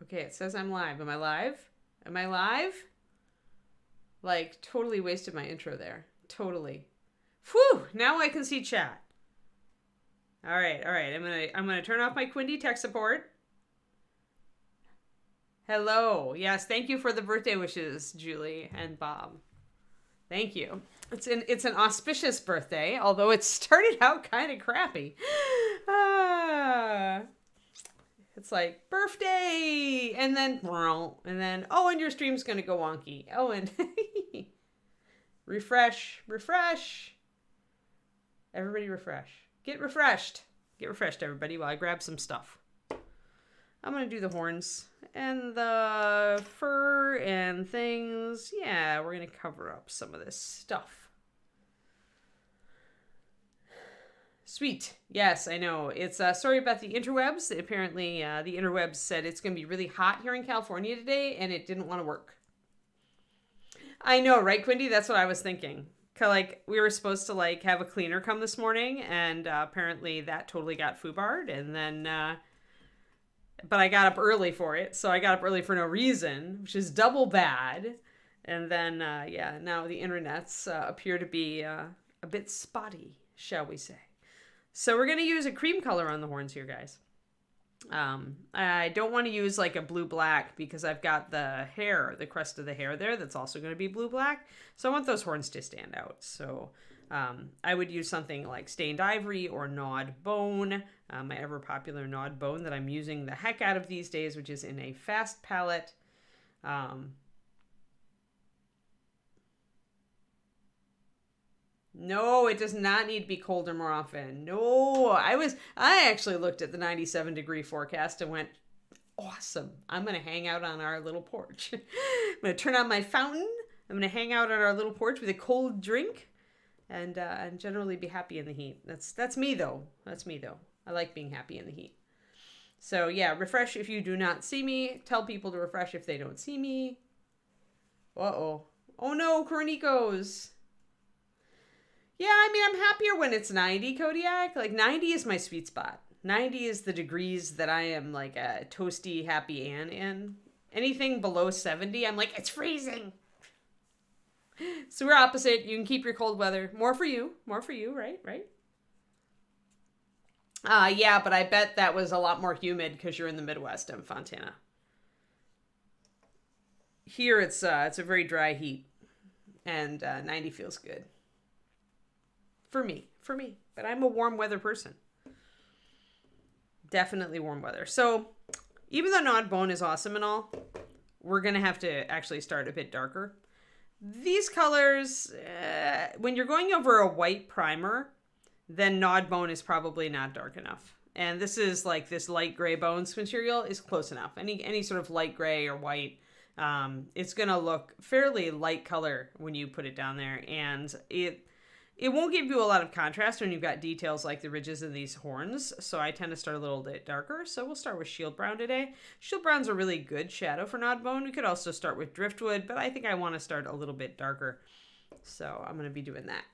Okay, it says I'm live. Am I live? Am I live? Like, totally wasted my intro there. Totally. Whew! Now I can see chat. All right. I'm gonna turn off my Quindy tech support. Hello. Yes, thank you for the birthday wishes, Julie and Bob. Thank you. It's an auspicious birthday, although it started out kind of crappy. It's like birthday, and then oh, and your stream's gonna go wonky. Oh, and refresh. Everybody refresh. Get refreshed, everybody, while I grab some stuff. I'm gonna do the horns and the fur and things. Yeah, we're gonna cover up some of this stuff. Sweet. Yes, I know. It's sorry about the interwebs. Apparently, the interwebs said it's going to be really hot here in California today, and it didn't want to work. I know, right, Quindy? That's what I was thinking. Like, we were supposed to, like, have a cleaner come this morning, and apparently that totally got foobarred, and then... but I got up early for it, so I got up early for no reason, which is double bad. And then, yeah, now the internets appear to be a bit spotty, shall we say. So we're going to use a cream color on the horns here, guys. I don't want to use like a blue-black because I've got the hair, the crest of the hair there that's also going to be blue-black. So I want those horns to stand out. So I would use something like stained ivory or gnawed bone, my ever-popular gnawed bone that I'm using the heck out of these days, which is in a fast palette. No, it does not need to be colder more often. No, I actually looked at the 97-degree forecast and went, awesome. I'm going to hang out on our little porch. I'm going to turn on my fountain. I'm going to hang out on our little porch with a cold drink and generally be happy in the heat. That's me though. That's me though. I like being happy in the heat. So yeah, refresh if you do not see me. Tell people to refresh if they don't see me. Uh-oh. Oh no, Coronicos. Yeah, I mean, I'm happier when it's 90, Kodiak. Like, 90 is my sweet spot. 90 is the degrees that I am, like, a toasty, happy Ann in. Anything below 70, I'm like, it's freezing. So we're opposite. You can keep your cold weather. More for you, right? Yeah, but I bet that was a lot more humid because you're in the Midwest in Fontana. Here, it's a very dry heat, and 90 feels good. For me. But I'm a warm weather person. Definitely warm weather. So even though gnawed bone is awesome and all, we're going to have to actually start a bit darker. These colors, when you're going over a white primer, then gnawed bone is probably not dark enough. And this is like this light gray bones material is close enough. Any sort of light gray or white, it's going to look fairly light color when you put it down there. And it won't give you a lot of contrast when you've got details like the ridges in these horns, so I tend to start a little bit darker. So we'll start with Shield Brown today. Shield Brown's a really good shadow for gnawed bone. We could also start with Driftwood, but I think I want to start a little bit darker. So I'm going to be doing that.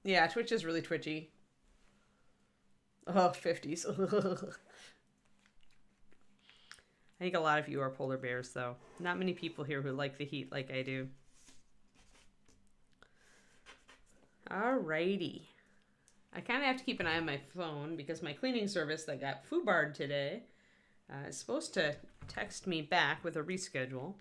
Yeah, Twitch is really twitchy. Oh, 50s. I think a lot of you are polar bears, though. Not many people here who like the heat like I do. Alrighty. I kind of have to keep an eye on my phone because my cleaning service that got foobarred today is supposed to text me back with a reschedule.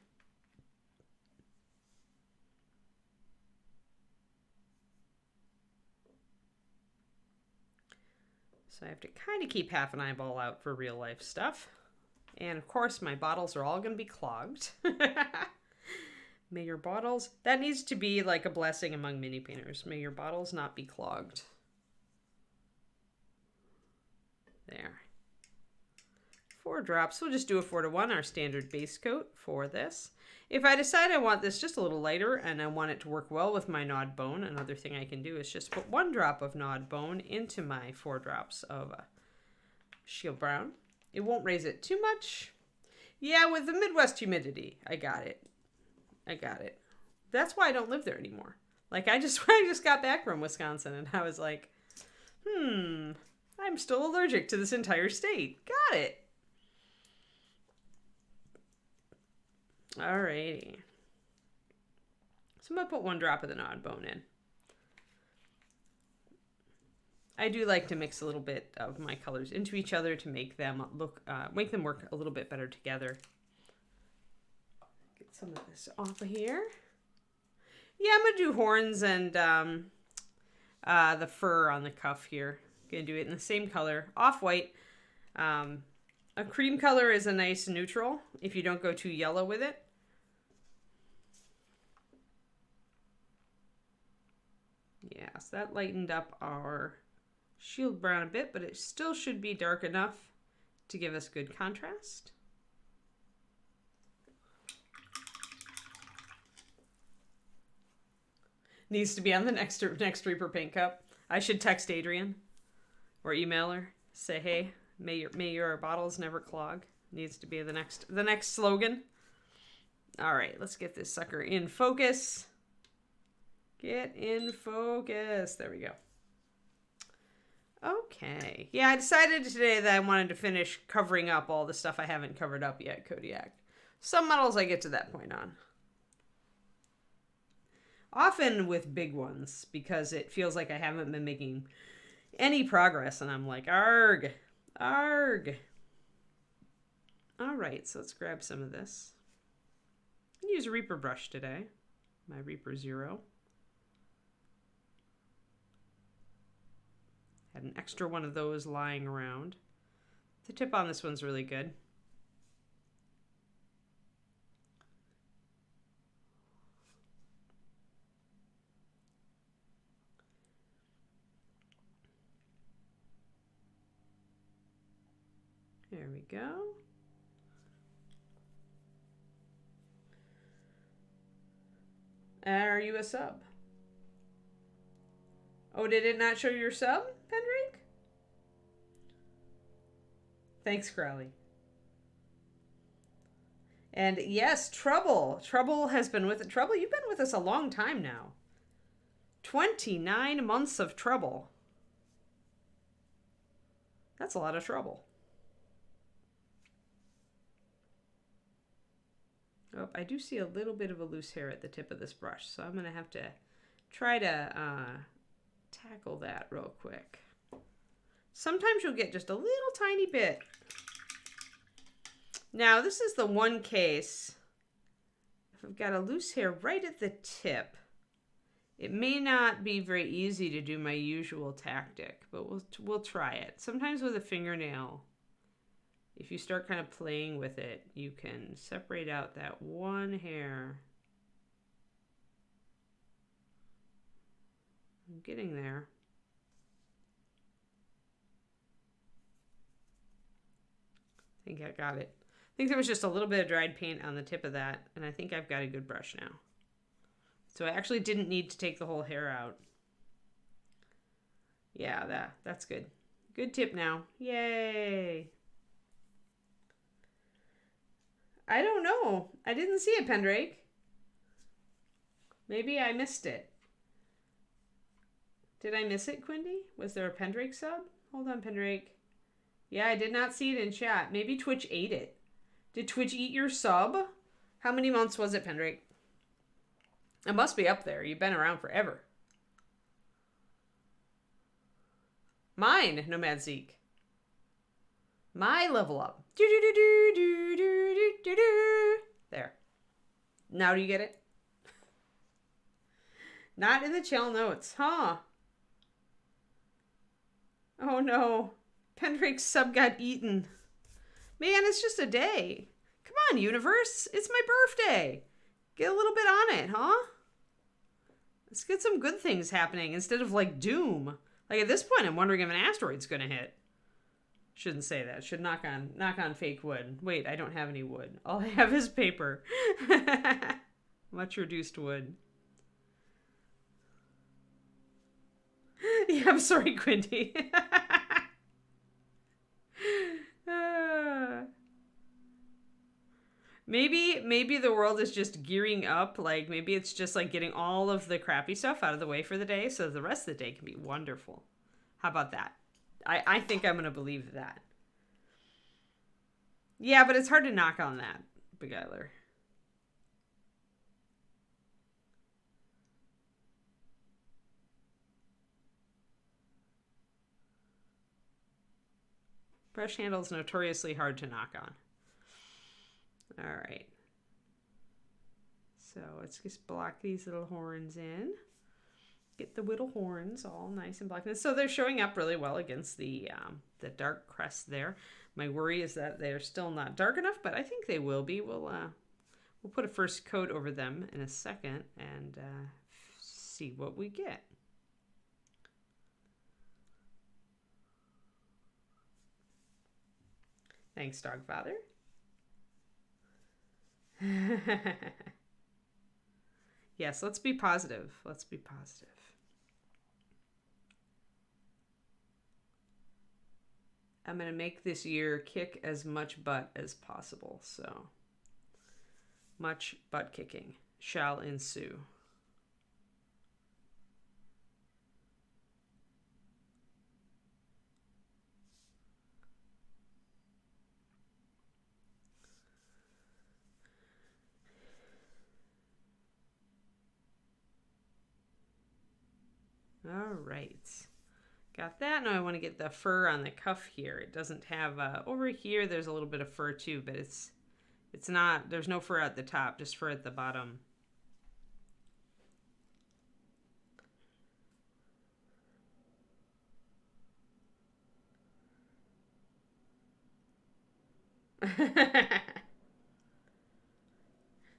So I have to kind of keep half an eyeball out for real life stuff. And of course, my bottles are all going to be clogged. May your bottles... That needs to be like a blessing among mini painters. May your bottles not be clogged. There. 4 drops. We'll just do a 4-to-1, our standard base coat for this. If I decide I want this just a little lighter and I want it to work well with my gnawed bone, another thing I can do is just put 1 drop of gnawed bone into my 4 drops of Shield Brown. It won't raise it too much. Yeah, with the Midwest humidity, I got it. That's why I don't live there anymore. Like, I just got back from Wisconsin, and I was like, I'm still allergic to this entire state. Got it. Alrighty. So I'm going to put 1 drop of the Nod Bone in. I do like to mix a little bit of my colors into each other to make them make them work a little bit better together. Get some of this off of here. Yeah, I'm going to do horns and the fur on the cuff here. Going to do it in the same color, off-white. A cream color is a nice neutral if you don't go too yellow with it. Yeah, so that lightened up our shield brown a bit, but it still should be dark enough to give us good contrast. Needs to be on the next Reaper Paint Cup. I should text Adrian or email her. Say, hey, may your bottles never clog. Needs to be the next slogan. All right, let's get this sucker in focus. Get in focus. There we go. Okay. Yeah, I decided today that I wanted to finish covering up all the stuff I haven't covered up yet, Kodiak. Some models I get to that point on. Often with big ones, because it feels like I haven't been making any progress, and I'm like, arg, arg. All right, so let's grab some of this. I'm gonna use a Reaper brush today, my Reaper 0. Had an extra one of those lying around. The tip on this one's really good. There we go. Are you a sub? Oh, did it not show your sub, Pendrake? Thanks, Crowley. And yes, Trouble. Trouble has been with it. Trouble, you've been with us a long time now. 29 months of trouble. That's a lot of trouble. Oh, I do see a little bit of a loose hair at the tip of this brush, so I'm going to have to try to tackle that real quick. Sometimes you'll get just a little tiny bit. Now, this is the one case, if I've got a loose hair right at the tip, it may not be very easy to do my usual tactic, but we'll try it. Sometimes with a fingernail, if you start kind of playing with it, you can separate out that one hair. I'm getting there. I think I got it. I think there was just a little bit of dried paint on the tip of that, and I think I've got a good brush now. So I actually didn't need to take the whole hair out. Yeah, that's good. Good tip now. Yay! I don't know. I didn't see it, Pendrake. Maybe I missed it. Did I miss it, Quindy? Was there a Pendrake sub? Hold on, Pendrake. Yeah, I did not see it in chat. Maybe Twitch ate it. Did Twitch eat your sub? How many months was it, Pendrake? It must be up there. You've been around forever. Mine, Nomad Zeke. My level up. There. Now do you get it? Not in the channel notes, huh? Oh no. Pendrake's sub got eaten. Man, it's just a day. Come on, universe. It's my birthday. Get a little bit on it, huh? Let's get some good things happening instead of like doom. Like at this point, I'm wondering if an asteroid's gonna hit. Shouldn't say that. Should knock on fake wood. Wait, I don't have any wood. All I have is paper. Much reduced wood. Yeah, I'm sorry, Quinty. Maybe the world is just gearing up. Like maybe it's just like getting all of the crappy stuff out of the way for the day, so the rest of the day can be wonderful. How about that? I think I'm going to believe that. Yeah, but it's hard to knock on that, Beguiler. Brush handle is notoriously hard to knock on. All right. So let's just block these little horns in. Get the little horns all nice and black. So they're showing up really well against the dark crest there. My worry is that they're still not dark enough, but I think they will be. We'll put a first coat over them in a second and see what we get. Thanks, Dog Father. Yes, let's be positive. Let's be positive. I'm going to make this year kick as much butt as possible. So much butt kicking shall ensue. All right. Got that. Now I want to get the fur on the cuff here. It doesn't have, over here there's a little bit of fur too, but it's not, there's no fur at the top, just fur at the bottom.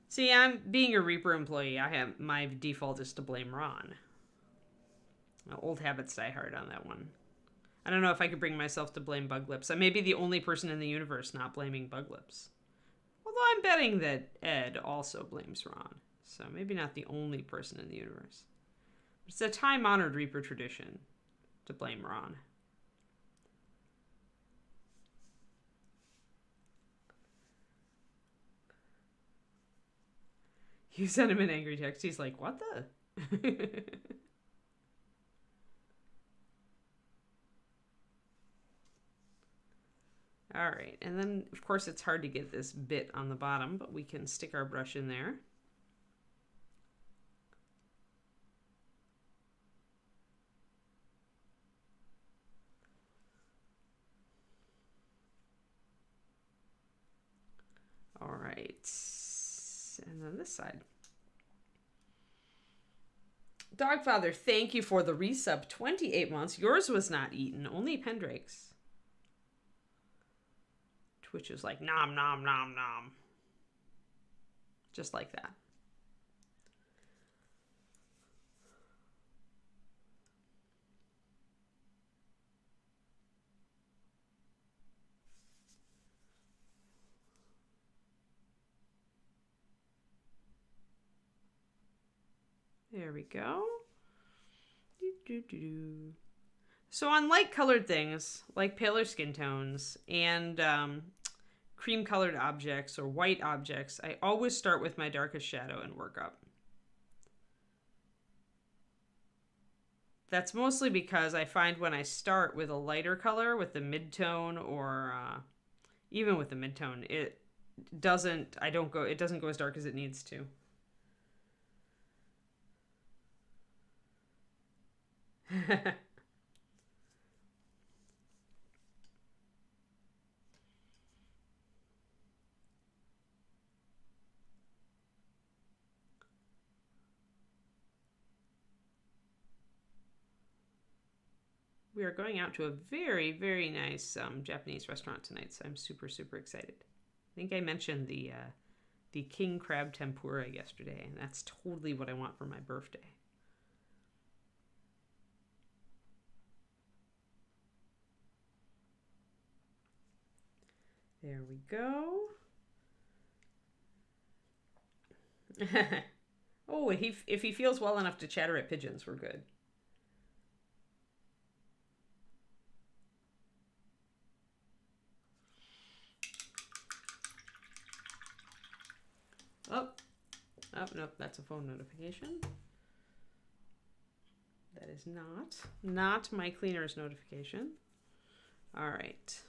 See, I'm being a Reaper employee. My default is to blame Ron. Old habits die hard on that one. I don't know if I could bring myself to blame Bug Lips. I may be the only person in the universe not blaming Bug Lips. Although I'm betting that Ed also blames Ron. So maybe not the only person in the universe. It's a time-honored Reaper tradition to blame Ron. You sent him an angry text. He's like, what the? All right, and then of course it's hard to get this bit on the bottom, but we can stick our brush in there. All right, and then this side. Dogfather, thank you for the resub. 28 months. Yours was not eaten, only Pendrake's. Twitch is like, nom, nom, nom, nom. Just like that. There we go. So on light colored things, like paler skin tones and cream colored objects or white objects, I always start with my darkest shadow and work up. That's mostly because I find when I start with a lighter color, with the midtone or even with the midtone, it doesn't go as dark as it needs to. We are going out to a very, very nice Japanese restaurant tonight, so I'm super, super excited. I think I mentioned the king crab tempura yesterday, and that's totally what I want for my birthday. There we go. Oh, if he feels well enough to chatter at pigeons, we're good. Oh, nope, that's a phone notification. That is not my cleaner's notification. All right.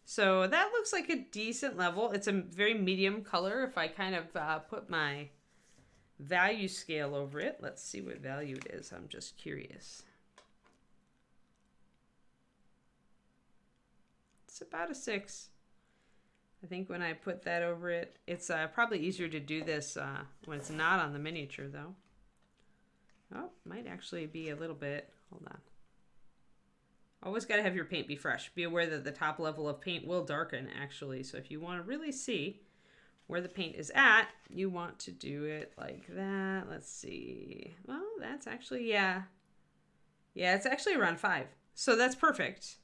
So that looks like a decent level. It's a very medium color. If I kind of put my value scale over it, let's see what value it is. I'm just curious. It's about a 6. I think when I put that over it, it's probably easier to do this when it's not on the miniature, though. Oh, might actually be a little bit. Hold on. Always got to have your paint be fresh. Be aware that the top level of paint will darken, actually. So if you want to really see where the paint is at, you want to do it like that. Let's see. Well, that's actually, yeah. Yeah, it's actually around 5. So that's perfect.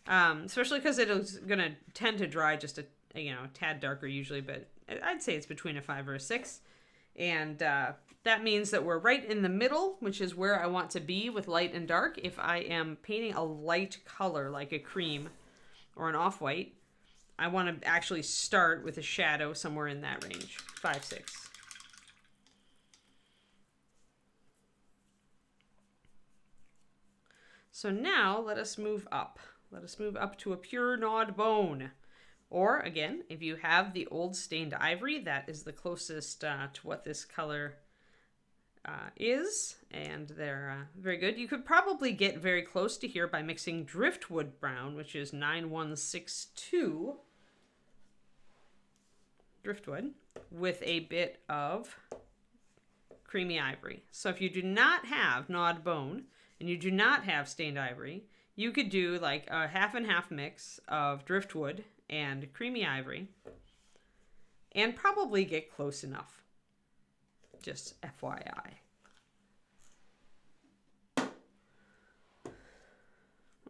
Especially because it's going to tend to dry just a tad darker usually, but I'd say it's between a 5 or a 6. And that means that we're right in the middle, which is where I want to be with light and dark. If I am painting a light color like a cream or an off-white, I want to actually start with a shadow somewhere in that range, 5, 6. So now let us move up. Let us move up to a pure gnawed bone. Or, again, if you have the old stained ivory, that is the closest to what this color is. And they're very good. You could probably get very close to here by mixing driftwood brown, which is 9162 driftwood, with a bit of creamy ivory. So if you do not have gnawed bone and you do not have stained ivory, you could do like a half and half mix of driftwood and creamy ivory and probably get close enough. Just FYI.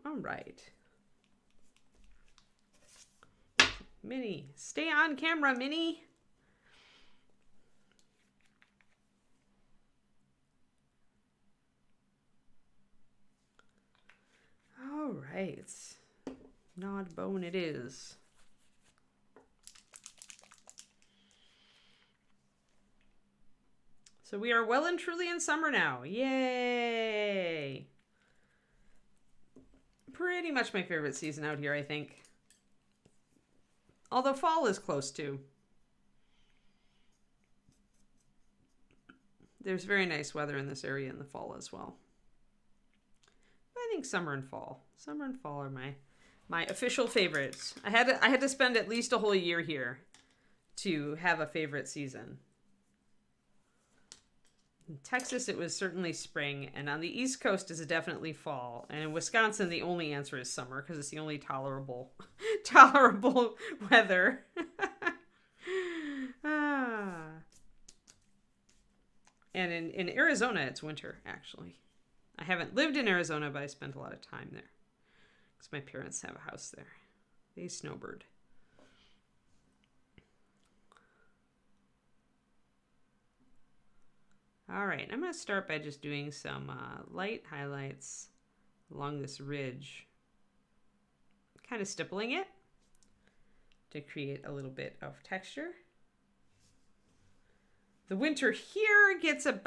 All right. Minnie, stay on camera, Minnie. All right. Gnawed bone it is. So we are well and truly in summer now. Yay! Pretty much my favorite season out here, I think. Although fall is close too. There's very nice weather in this area in the fall as well. I think summer and fall. Summer and fall are my official favorites. I had to spend at least a whole year here to have a favorite season. In Texas, it was certainly spring, and on the East Coast is definitely fall. And in Wisconsin, the only answer is summer because it's the only tolerable weather. And in Arizona, it's winter, actually. I haven't lived in Arizona, but I spent a lot of time there because my parents have a house there. They snowbird. All right, I'm going to start by just doing some light highlights along this ridge, kind of stippling it to create a little bit of texture. The winter here gets the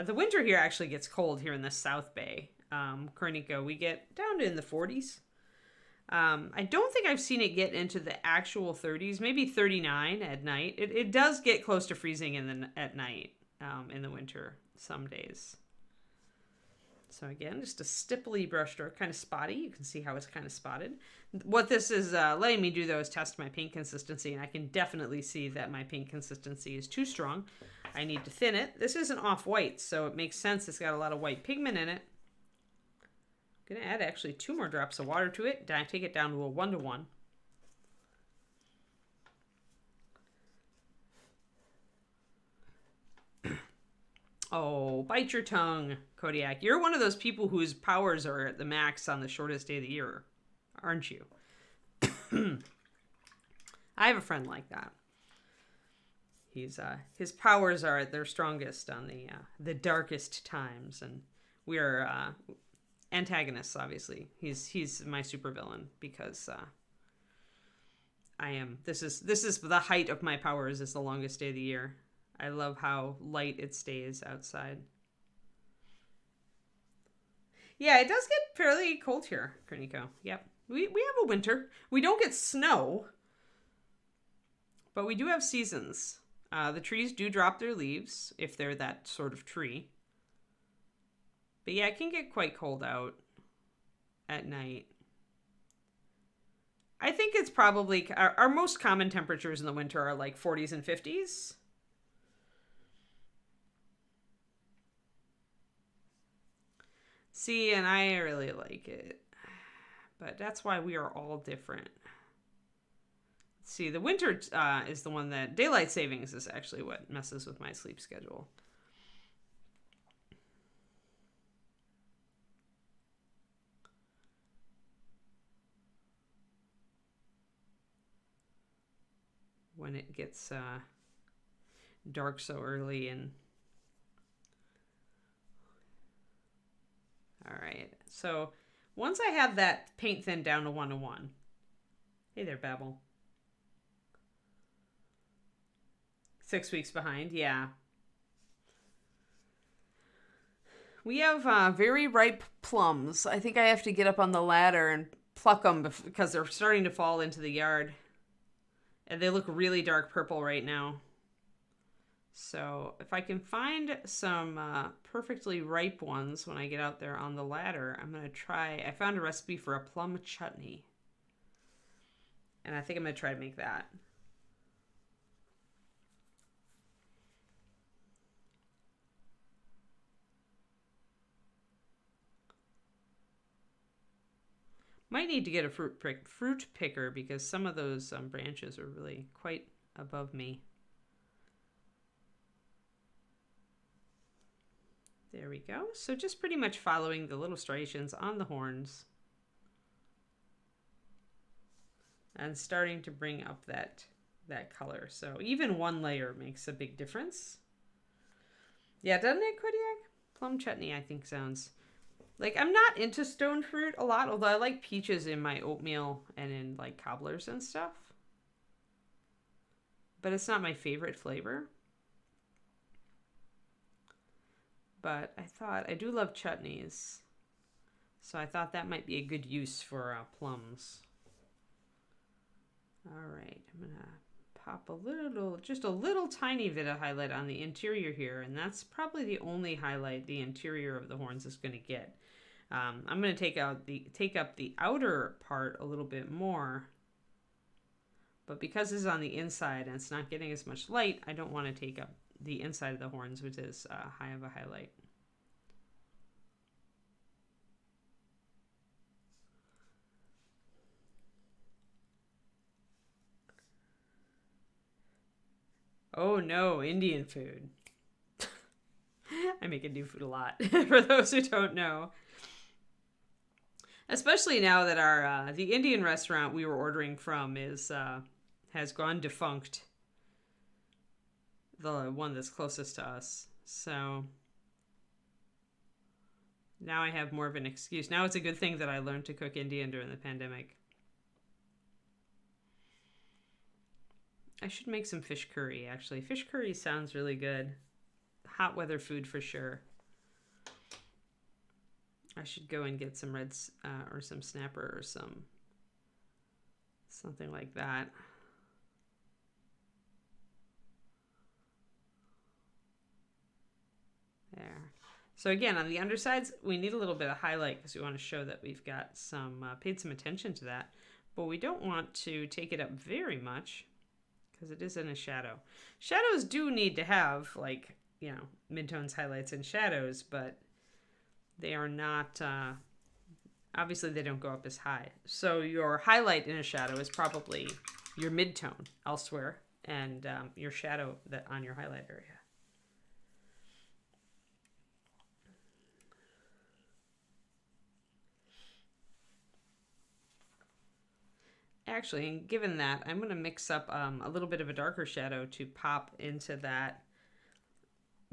winter here actually gets cold here in the South Bay. Cornico, we get down to in the 40s. I don't think I've seen it get into the actual 30s, maybe 39 at night. It does get close to freezing at night. In the winter some days. So again, just a stipply brush stroke, kind of spotty. You can see how it's kind of spotted. What this is letting me do though is test my paint consistency, and I can definitely see that my paint consistency is too strong. I need to thin it. This isn't off-white, so it makes sense. It's got a lot of white pigment in it. I'm gonna add actually 2 more drops of water to it. Take it down to a 1:1. Oh, bite your tongue, Kodiak. You're one of those people whose powers are at the max on the shortest day of the year, aren't you? I have a friend like that. His powers are at their strongest on the darkest times, and we are antagonists. Obviously, he's my supervillain because I am. This is the height of my powers. Is the longest day of the year. I love how light it stays outside. Yeah, it does get fairly cold here, Kerniko. Yep. We have a winter. We don't get snow, but we do have seasons. The trees do drop their leaves if they're that sort of tree. But yeah, it can get quite cold out at night. I think it's probably our most common temperatures in the winter are like 40s and 50s. See, and I really like it. But that's why we are all different. See, the winter is the one that daylight savings is actually what messes with my sleep schedule. When it gets dark so early and all right. So once I have that paint thin down to 1:1. Hey there, Babel. 6 weeks behind, yeah. We have very ripe plums. I think I have to get up on the ladder and pluck them because they're starting to fall into the yard. And they look really dark purple right now. So if I can find some perfectly ripe ones when I get out there on the ladder, I'm going to try. I found a recipe for a plum chutney. And I think I'm going to try to make that. Might need to get a fruit picker because some of those branches are really quite above me. There we go. So just pretty much following the little striations on the horns. And starting to bring up that color. So even one layer makes a big difference. Yeah, doesn't it, Kodiak? Plum chutney, I think, sounds... Like, I'm not into stone fruit a lot, although I like peaches in my oatmeal and in, like, cobblers and stuff. But it's not my favorite flavor. But I thought, I do love chutneys. So I thought that might be a good use for plums. All right, I'm going to pop just a little tiny bit of highlight on the interior here. And that's probably the only highlight the interior of the horns is going to get. I'm going to take up the outer part a little bit more, but because this is on the inside and it's not getting as much light, I don't want to take up the inside of the horns, which is high of a highlight. Oh no, Indian food. I make Indian food a lot, for those who don't know. Especially now that the Indian restaurant we were ordering from has gone defunct. The one that's closest to us. So now I have more of an excuse. Now it's a good thing that I learned to cook Indian during the pandemic. I should make some fish curry, actually. Fish curry sounds really good. Hot weather food for sure. I should go and get some reds or some snapper or something like that. There. So again, on the undersides, we need a little bit of highlight because we want to show that we've got paid some attention to that. But we don't want to take it up very much because it is in a shadow. Shadows do need to have, like, you know, midtones, highlights, and shadows, but they are not, obviously they don't go up as high. So your highlight in a shadow is probably your midtone elsewhere and your shadow on your highlight area. Actually, given that, I'm going to mix up a little bit of a darker shadow to pop into that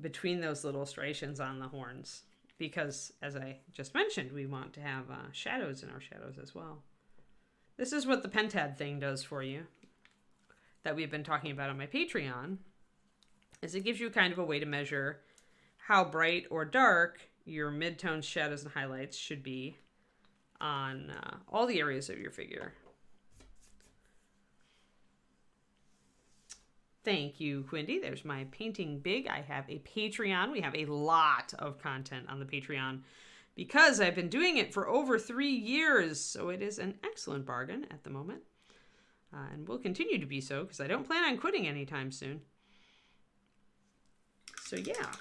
between those little striations on the horns. Because, as I just mentioned, we want to have shadows in our shadows as well. This is what the Pentad thing does for you that we've been talking about on my Patreon, is it gives you kind of a way to measure how bright or dark your midtones, shadows, and highlights should be on all the areas of your figure. Thank you, Quindy. There's my Painting Big. I have a Patreon. We have a lot of content on the Patreon because I've been doing it for over 3 years. So it is an excellent bargain at the moment. And will continue to be so because I don't plan on quitting anytime soon. So yeah,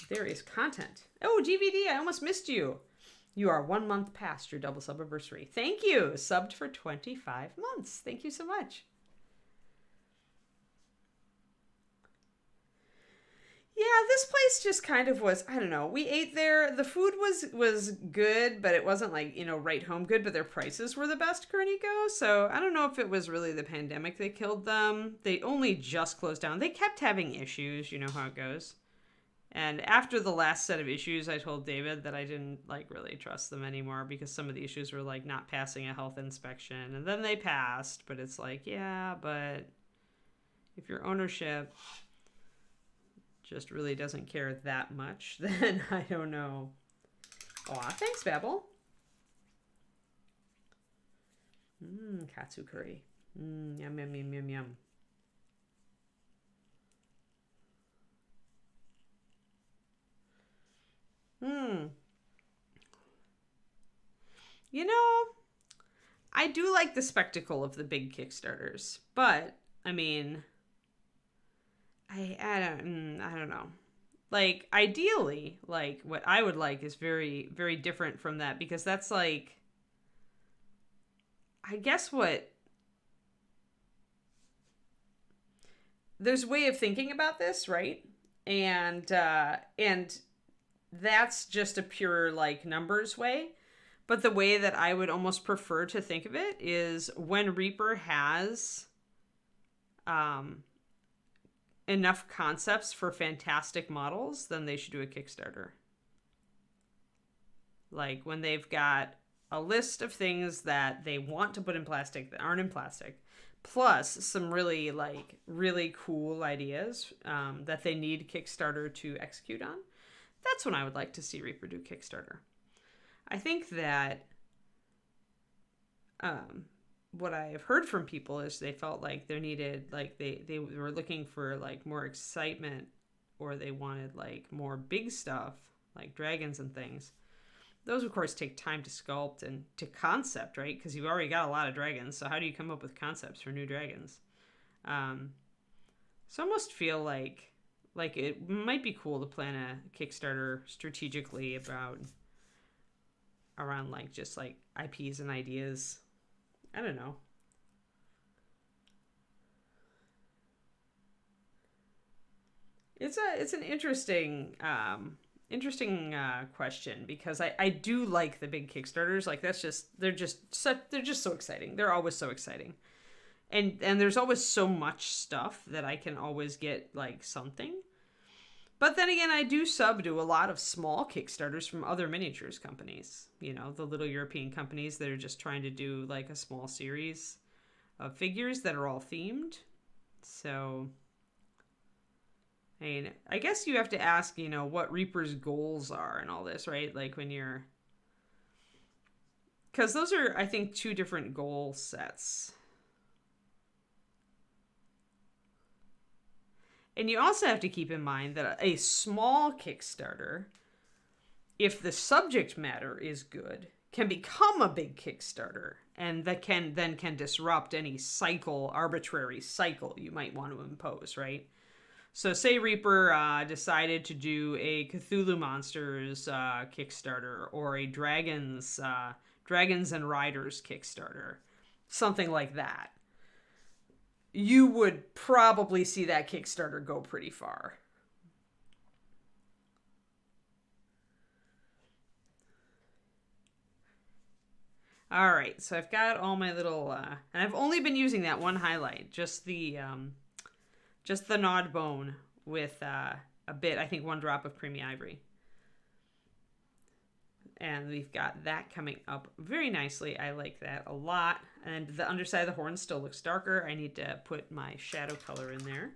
there is content. Oh, GVD, I almost missed you. You are 1 month past your double sub anniversary. Thank you. Subbed for 25 months. Thank you so much. Yeah, this place just kind of was, I don't know. We ate there. The food was good, but it wasn't like, right home good, but their prices were the best, Kernico. So I don't know if it was really the pandemic that killed them. They only just closed down. They kept having issues. You know how it goes. And after the last set of issues, I told David that I didn't really trust them anymore because some of the issues were like not passing a health inspection. And then they passed, but it's like, yeah, but if your ownership just really doesn't care that much, then I don't know. Aw, thanks, Babel. Katsu curry. Yum, yum, yum, yum, yum. I do like the spectacle of the big Kickstarters, but I mean, I don't know. Like, ideally, like what I would like is very, very different from that because that's like, I guess there's a way of thinking about this, right? And that's just a pure like numbers way. But the way that I would almost prefer to think of it is when Reaper has enough concepts for fantastic models, then they should do a Kickstarter. Like when they've got a list of things that they want to put in plastic that aren't in plastic, plus some really cool ideas that they need Kickstarter to execute on. That's when I would like to see Reaper do Kickstarter. I think that what I have heard from people is they felt like they needed, like they were looking for like more excitement, or they wanted like more big stuff like dragons and things. Those of course take time to sculpt and to concept, right? Because you've already got a lot of dragons. So how do you come up with concepts for new dragons? So I almost feel like it might be cool to plan a Kickstarter strategically around like just like IPs and ideas. I don't know. It's an interesting question because I do like the big Kickstarters. Like they're just so exciting. They're always so exciting. And there's always so much stuff that I can always get like something. But then again, I do sub to a lot of small Kickstarters from other miniatures companies. The little European companies that are just trying to do like a small series of figures that are all themed. So, I mean, I guess you have to ask, what Reaper's goals are and all this, right? Like when you're... Because those are, I think, two different goal sets. And you also have to keep in mind that a small Kickstarter, if the subject matter is good, can become a big Kickstarter, and that can disrupt any arbitrary cycle you might want to impose, right? So say Reaper decided to do a Cthulhu Monsters Kickstarter, or a Dragons and Riders Kickstarter, something like that. You would probably see that Kickstarter go pretty far. All right, so I've got all my little, and I've only been using that one highlight, just the Nod Bone with a bit, I think 1 drop of Creamy Ivory. And we've got that coming up very nicely. I like that a lot. And the underside of the horn still looks darker. I need to put my shadow color in there.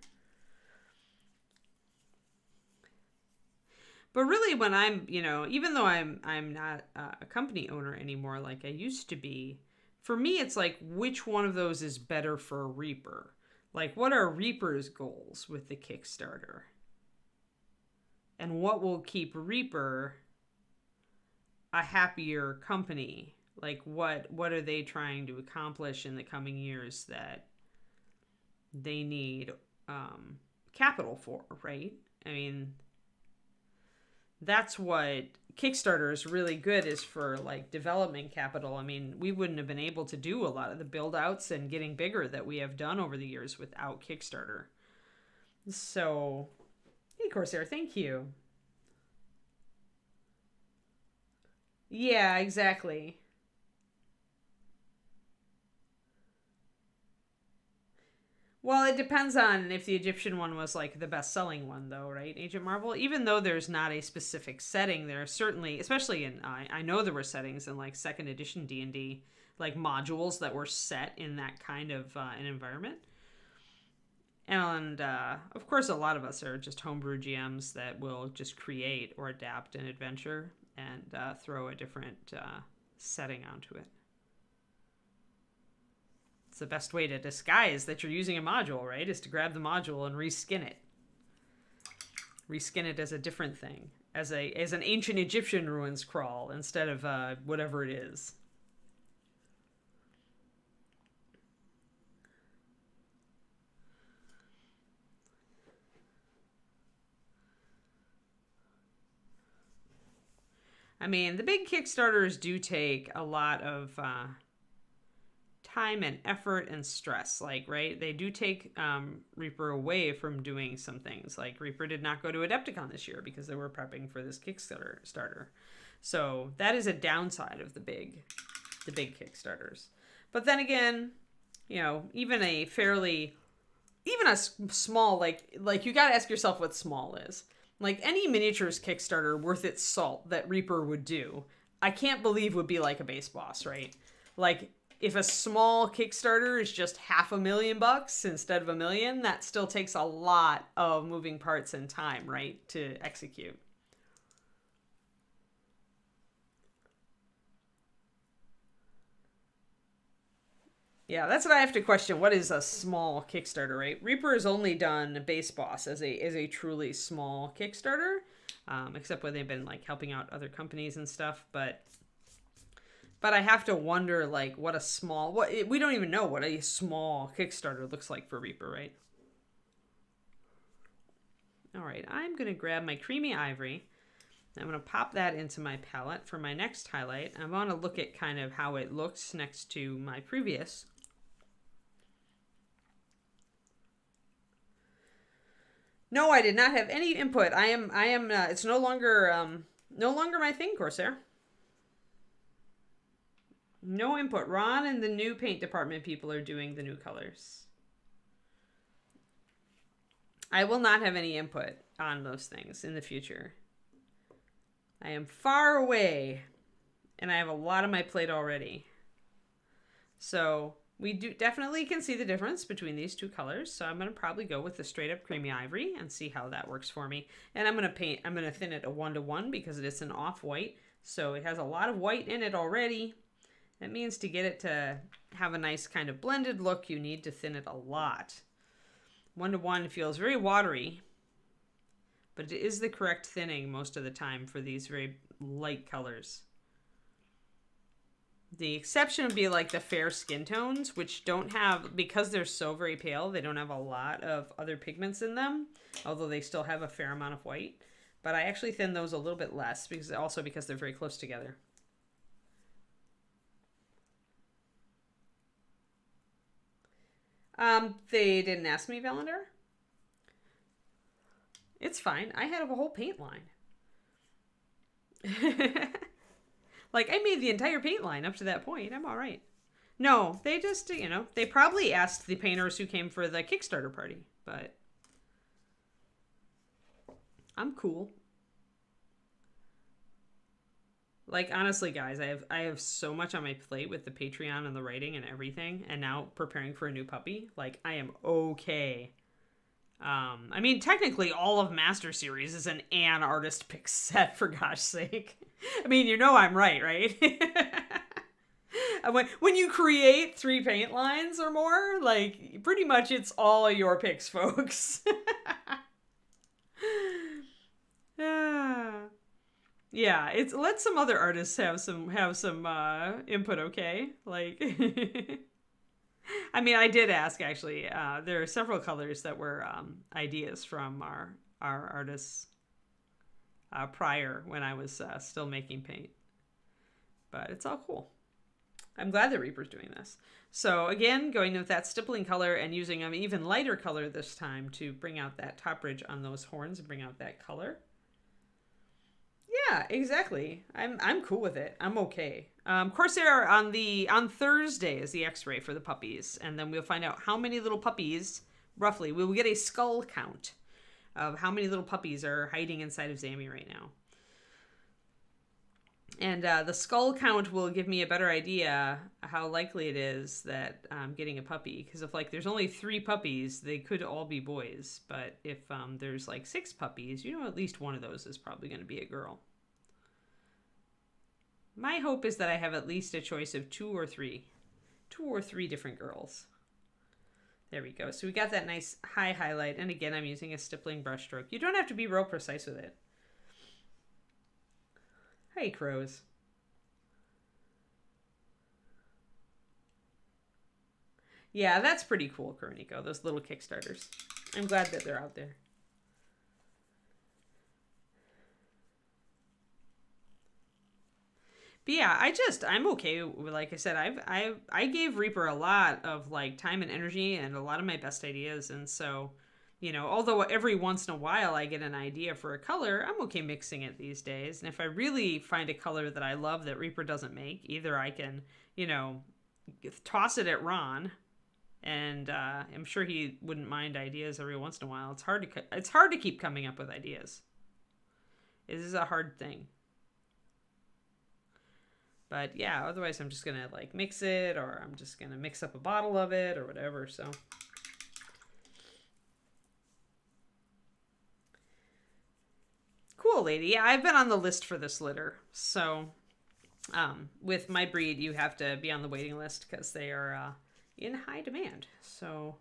But really, when I'm, even though I'm not a company owner anymore like I used to be, for me, it's like, which one of those is better for a Reaper? Like, what are Reaper's goals with the Kickstarter? And what will keep Reaper a happier company? Like, what are they trying to accomplish in the coming years that they need capital for, right? I mean, that's what Kickstarter is really good, is for like development capital. I mean, we wouldn't have been able to do a lot of the build outs and getting bigger that we have done over the years without Kickstarter. So, hey Corsair, thank you. Yeah, exactly. Well, it depends on if the Egyptian one was like the best selling one, though, right? Agent Marvel? Even though there's not a specific setting, there are certainly, especially in, I know there were settings in like second edition D&D, like modules that were set in that kind of an environment. And of course, a lot of us are just homebrew GMs that will just create or adapt an adventure and throw a different setting onto it. It's the best way to disguise that you're using a module, right? Is to grab the module and reskin it. Reskin it as a different thing, as an ancient Egyptian ruins crawl instead of whatever it is. I mean, the big Kickstarters do take a lot of time and effort and stress, like, right? They do take Reaper away from doing some things. Like, Reaper did not go to Adepticon this year because they were prepping for this Kickstarter. So that is a downside of the big Kickstarters. But then again, even a small, like you got to ask yourself what small is. Like, any miniatures Kickstarter worth its salt that Reaper would do, I can't believe would be like a base boss, right? Like, if a small Kickstarter is just $500,000 instead of $1 million, that still takes a lot of moving parts and time, right, to execute. Yeah, that's what I have to question. What is a small Kickstarter, right? Reaper has only done Base Boss as a truly small Kickstarter, except when they've been like helping out other companies and stuff. But I have to wonder, like, we don't even know what a small Kickstarter looks like for Reaper, right? All right, I'm going to grab my Creamy Ivory. I'm going to pop that into my palette for my next highlight. I want to look at kind of how it looks next to my previous. No, I did not have any input. I am it's no longer my thing, Corsair. No input. Ron and the new paint department people are doing the new colors. I will not have any input on those things in the future. I am far away, and I have a lot on my plate already. So we definitely can see the difference between these two colors. So I'm going to probably go with the straight up Creamy Ivory and see how that works for me. And I'm going to thin it a 1-to-1 because it's an off-white. So it has a lot of white in it already. That means to get it to have a nice kind of blended look, you need to thin it a lot. 1-to-1 feels very watery, but it is the correct thinning most of the time for these very light colors. The exception would be like the fair skin tones, which don't have, because they're so very pale, they don't have a lot of other pigments in them, although they still have a fair amount of white. But I actually thin those a little bit less because they're very close together. They didn't ask me, Valander. It's fine. I had a whole paint line. Like, I made the entire paint line up to that point. I'm all right. No, they just, they probably asked the painters who came for the Kickstarter party, but I'm cool. Like, honestly, guys, I have so much on my plate with the Patreon and the writing and everything, and now preparing for a new puppy. Like, I am okay. I mean, technically, all of Master Series is an artist pick set, for gosh sake. I mean, you know I'm right? When you create 3 paint lines or more, like, pretty much it's all your picks, folks. Yeah, it's let some other artists have some input, okay? Like, I mean, I did ask actually. There are several colors that were ideas from our artists prior when I was still making paint, but it's all cool. I'm glad that Reaper's doing this. So again, going with that stippling color and using an even lighter color this time to bring out that top ridge on those horns and bring out that color. Yeah, exactly. I'm cool with it. I'm okay. Corsair on Thursday is the X-ray for the puppies, and then we'll find out how many little puppies roughly. We will get a skull count of how many little puppies are hiding inside of Zammy right now. And the skull count will give me a better idea how likely it is that I'm getting a puppy. Because if like there's only 3 puppies, they could all be boys. But if there's like 6 puppies, you know at least one of those is probably going to be a girl. My hope is that I have at least a choice of 2 or 3. 2 or 3 different girls. There we go. So we got that nice high highlight. And again, I'm using a stippling brush stroke. You don't have to be real precise with it. Hey, crows. Yeah, that's pretty cool, Coroniko, those little Kickstarters. I'm glad that they're out there. But yeah, I'm okay. Like I said, I gave Reaper a lot of like time and energy and a lot of my best ideas. And so, you know, although every once in a while I get an idea for a color, I'm okay mixing it these days. And if I really find a color that I love that Reaper doesn't make, either I can, you know, toss it at Ron, and I'm sure he wouldn't mind ideas every once in a while. It's hard to keep coming up with ideas. It is a hard thing. But yeah, otherwise I'm just gonna like mix it, or I'm just gonna mix up a bottle of it or whatever. So. Cool, lady. Yeah, I've been on the list for this litter. So with my breed, you have to be on the waiting list because they are in high demand. So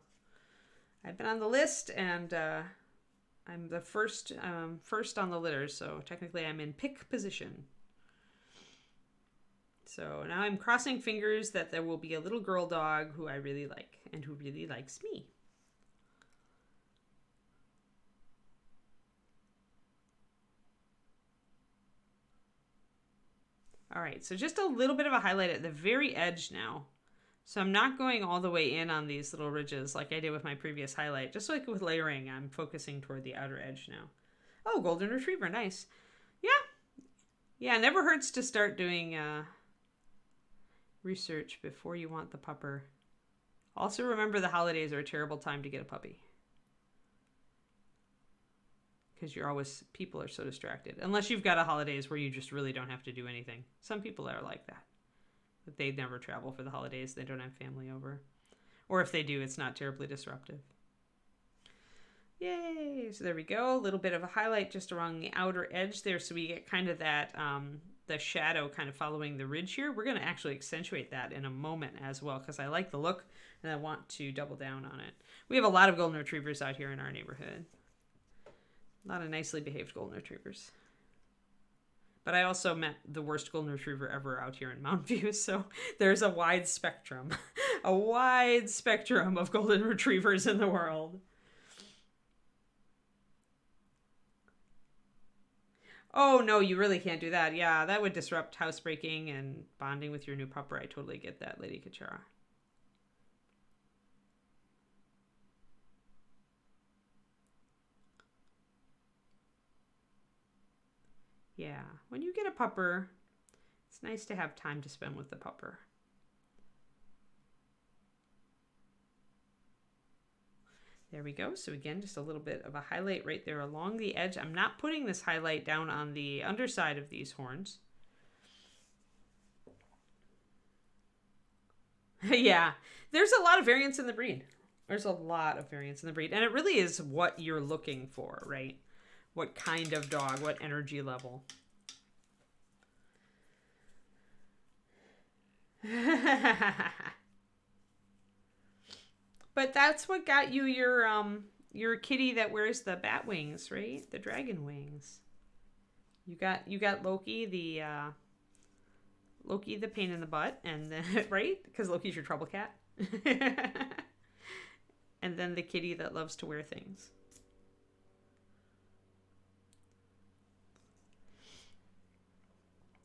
I've been on the list, and I'm the first on the litter. So technically I'm in pick position. So now I'm crossing fingers that there will be a little girl dog who I really like and who really likes me. All right, so just a little bit of a highlight at the very edge now. So I'm not going all the way in on these little ridges like I did with my previous highlight. Just like with layering, I'm focusing toward the outer edge now. Oh, golden retriever, nice. Yeah. Yeah, it never hurts to start doing research before you want the pupper. Also remember the holidays are a terrible time to get a puppy. Because people are so distracted. Unless you've got a holidays where you just really don't have to do anything. Some people are like that. But they never travel for the holidays. They don't have family over. Or if they do, it's not terribly disruptive. Yay! So there we go. A little bit of a highlight just along the outer edge there. So we get kind of that, the shadow kind of following the ridge here. We're going to actually accentuate that in a moment as well. Because I like the look and I want to double down on it. We have a lot of golden retrievers out here in our neighborhood. A lot of nicely behaved golden retrievers. But I also met the worst golden retriever ever out here in Mountain View, so there's a wide spectrum. A wide spectrum of golden retrievers in the world. Oh, no, you really can't do that. Yeah, that would disrupt housebreaking and bonding with your new pupper. I totally get that, Lady Kachara. Yeah, when you get a pupper, it's nice to have time to spend with the pupper. There we go. So again, just a little bit of a highlight right there along the edge. I'm not putting this highlight down on the underside of these horns. Yeah, there's a lot of variance in the breed. There's a lot of variance in the breed. And it really is what you're looking for, right? What kind of dog, what energy level. But that's what got you your kitty that wears the bat wings, right? The dragon wings. You got Loki, the pain in the butt, and then right? Because Loki's your trouble cat. And then the kitty that loves to wear things.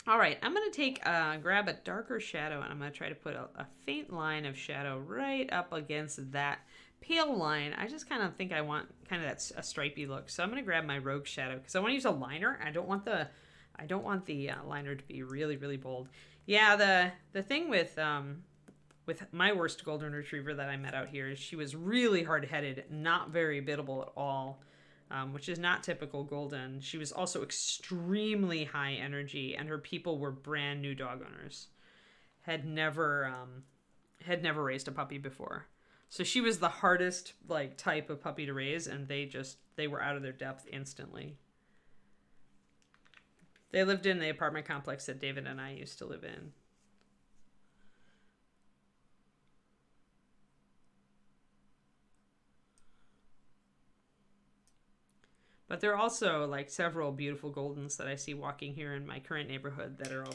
All right, I'm going to grab a darker shadow, and I'm going to try to put a faint line of shadow right up against that pale line. I just kind of think I want kind of a stripy look. So I'm going to grab my rogue shadow because I want to use a liner. I don't want the liner to be really, really bold. Yeah, the thing with my worst golden retriever that I met out here is she was really hard-headed, not very biddable at all. Which is not typical golden. She was also extremely high energy, and her people were brand new dog owners. Had never raised a puppy before. So she was the hardest type of puppy to raise, and they were out of their depth instantly. They lived in the apartment complex that David and I used to live in. But there are also several beautiful Goldens that I see walking here in my current neighborhood that are all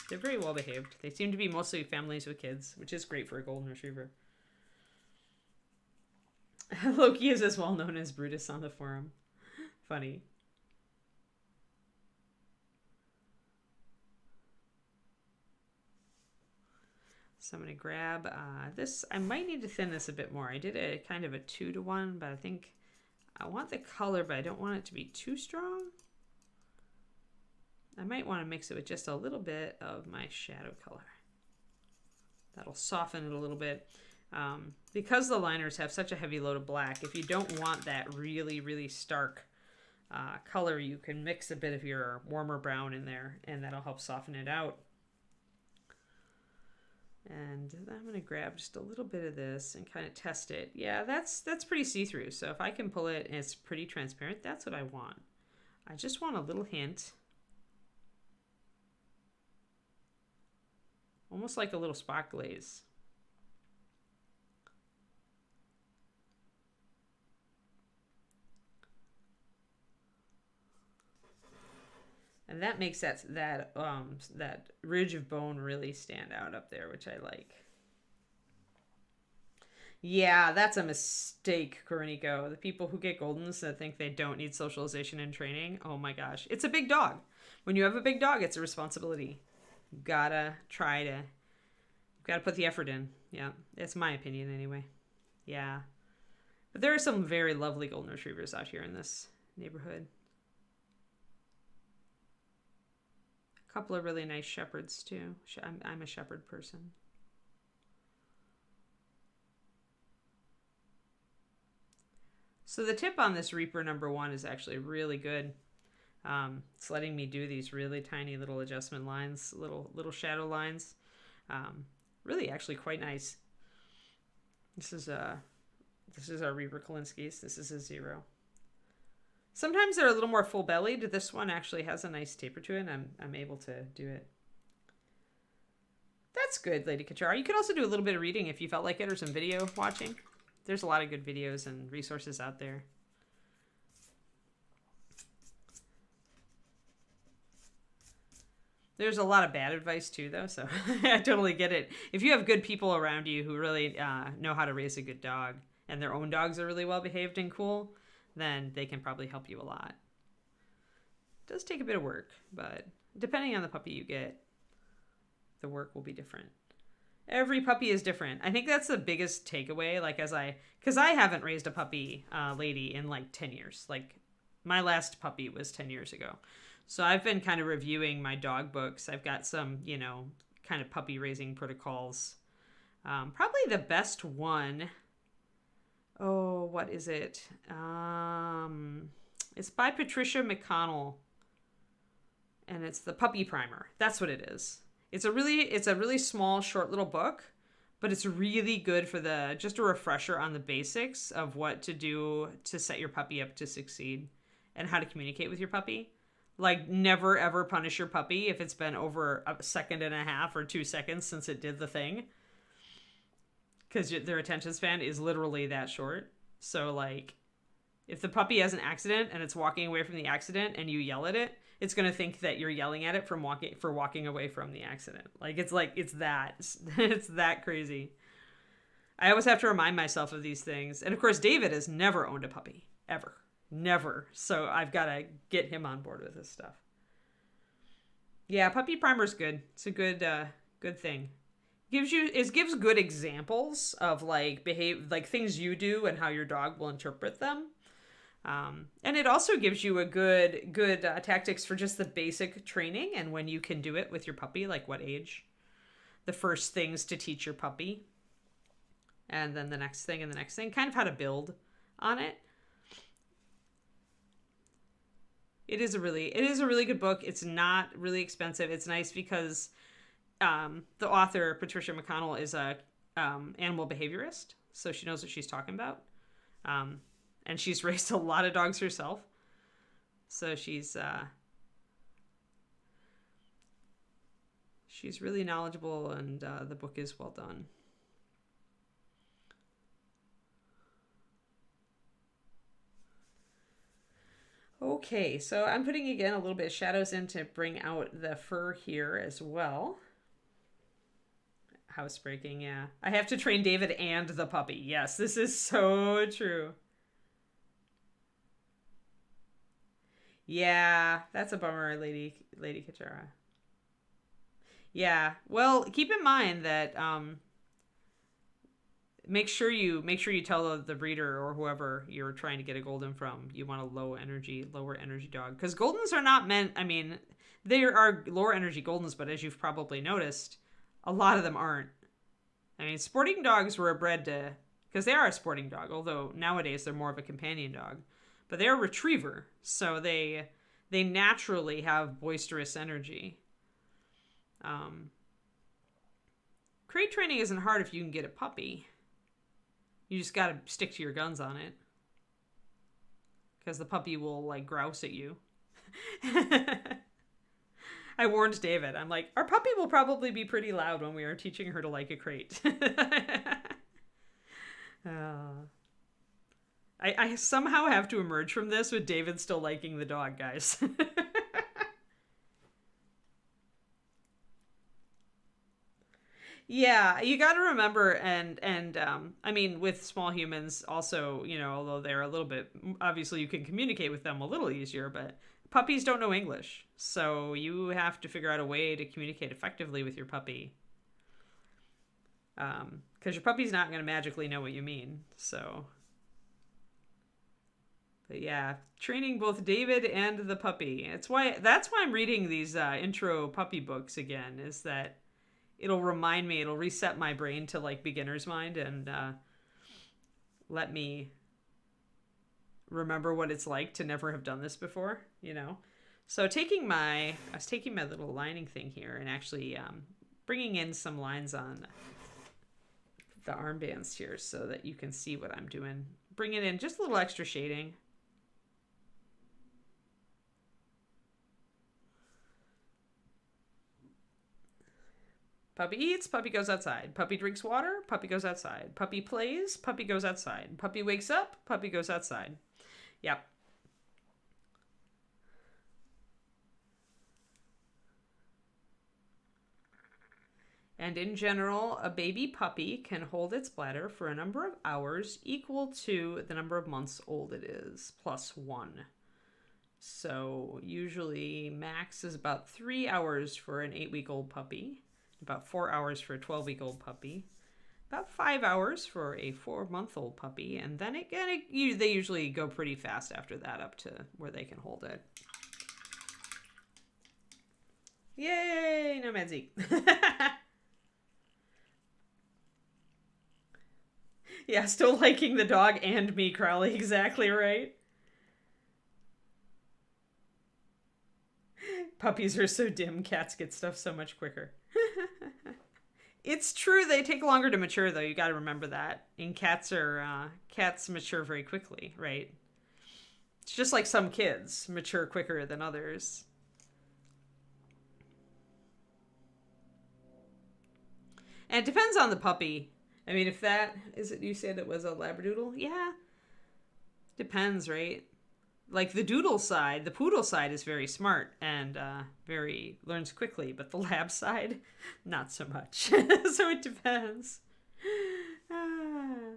they're very well behaved. They seem to be mostly families with kids, which is great for a Golden Retriever. Loki is as well known as Brutus on the forum. Funny. So I'm going to grab this. I might need to thin this a bit more. I did a kind of a 2-to-1, but I think I want the color, but I don't want it to be too strong. I might want to mix it with just a little bit of my shadow color. That'll soften it a little bit. Because the liners have such a heavy load of black, if you don't want that really, really stark color, you can mix a bit of your warmer brown in there, and that'll help soften it out. And I'm going to grab just a little bit of this and kind of test it. Yeah, that's pretty see-through. So if I can pull it and it's pretty transparent, that's what I want. I just want a little hint. Almost like a little spot glaze. And that makes that ridge of bone really stand out up there, which I like. Yeah, that's a mistake, Corinnico. The people who get Goldens that think they don't need socialization and training, oh my gosh. It's a big dog. When you have a big dog, it's a responsibility. You've got to put the effort in. Yeah, it's my opinion anyway. Yeah. But there are some very lovely Golden Retrievers out here in this neighborhood. Couple of really nice shepherds too. I'm a shepherd person. So the tip on this Reaper #1 is actually really good. It's letting me do these really tiny little adjustment lines, little shadow lines. Really actually quite nice. This is our Reaper Kalinskis. This is a 0. Sometimes they're a little more full-bellied. This one actually has a nice taper to it, and I'm able to do it. That's good, Lady Kachara. You could also do a little bit of reading if you felt like it, or some video watching. There's a lot of good videos and resources out there. There's a lot of bad advice too, though, so I totally get it. If you have good people around you who really know how to raise a good dog, and their own dogs are really well-behaved and cool, then they can probably help you a lot. It does take a bit of work, but depending on the puppy you get, the work will be different. Every puppy is different. I think that's the biggest takeaway, because I haven't raised a puppy lady in 10 years. My last puppy was 10 years ago. So I've been kind of reviewing my dog books. I've got some, kind of puppy raising protocols. Probably the best one. Oh, what is it? It's by Patricia McConnell, and it's the Puppy Primer. That's what it is. It's a really small, short little book, but it's really good for just a refresher on the basics of what to do to set your puppy up to succeed and how to communicate with your puppy. Like, never ever punish your puppy if it's been over a second and a half or 2 seconds since it did the thing, because their attention span is literally that short. So, like, if the puppy has an accident and it's walking away from the accident and you yell at it, it's going to think that you're yelling at it for walking away from the accident. It's that crazy. I always have to remind myself of these things. And of course, David has never owned a puppy, ever. Never. So I've got to get him on board with this stuff. Yeah, puppy primer's good. It's a good thing. It gives good examples of things you do and how your dog will interpret them. And it also gives you a good tactics for just the basic training and when you can do it with your puppy, like what age, the first things to teach your puppy, and then the next thing and the next thing, kind of how to build on it. It is a really good book. It's not really expensive. It's nice because the author, Patricia McConnell, is a animal behaviorist, so she knows what she's talking about. And she's raised a lot of dogs herself. So she's really knowledgeable, and the book is well done. Okay, so I'm putting, again, a little bit of shadows in to bring out the fur here as well. Housebreaking, yeah. I have to train David and the puppy. Yes, this is so true. Yeah, that's a bummer, Lady Kachara. Yeah, well, keep in mind that make sure you tell the breeder or whoever you're trying to get a golden from you want a lower energy dog, because goldens are not meant. I mean, there are lower energy goldens, but as you've probably noticed, a lot of them aren't. I mean, sporting dogs were bred to, because they are a sporting dog, although nowadays they're more of a companion dog. But they're a retriever, so they naturally have boisterous energy. Crate training isn't hard if you can get a puppy. You just got to stick to your guns on it, because the puppy will, like, grouse at you. I warned David. I'm like, our puppy will probably be pretty loud when we are teaching her to like a crate. I somehow have to emerge from this with David still liking the dog, guys. Yeah, you got to remember, and I mean, with small humans also, although they're a little bit, obviously you can communicate with them a little easier, but puppies don't know English. So you have to figure out a way to communicate effectively with your puppy. Because your puppy's not going to magically know what you mean, so... But yeah, training both David and the puppy. That's why I'm reading these intro puppy books again, is that it'll remind me, it'll reset my brain to, like, beginner's mind and let me remember what it's like to never have done this before, So I was taking my little lining thing here and actually bringing in some lines on the armbands here so that you can see what I'm doing. Bringing in just a little extra shading. Puppy eats, puppy goes outside. Puppy drinks water, puppy goes outside. Puppy plays, puppy goes outside. Puppy wakes up, puppy goes outside. Yep. And in general, a baby puppy can hold its bladder for a number of hours equal to the number of months old it is, plus 1. So usually max is about 3 hours for an 8-week-old puppy, about 4 hours for a 12-week-old puppy, about 5 hours for a 4-month-old puppy, and then they usually go pretty fast after that up to where they can hold it. Yay, no Medzi. Yeah, still liking the dog and me, Crowley. Exactly right. Puppies are so dim, cats get stuff so much quicker. It's true they take longer to mature, though. You got to remember that. And cats mature very quickly, right? It's just like some kids mature quicker than others. And it depends on the puppy. I mean, if that is it, you said it was a Labradoodle? Yeah, depends, right? Like the doodle side, the poodle side is very smart and very learns quickly, but the lab side, not so much. So it depends. Ah.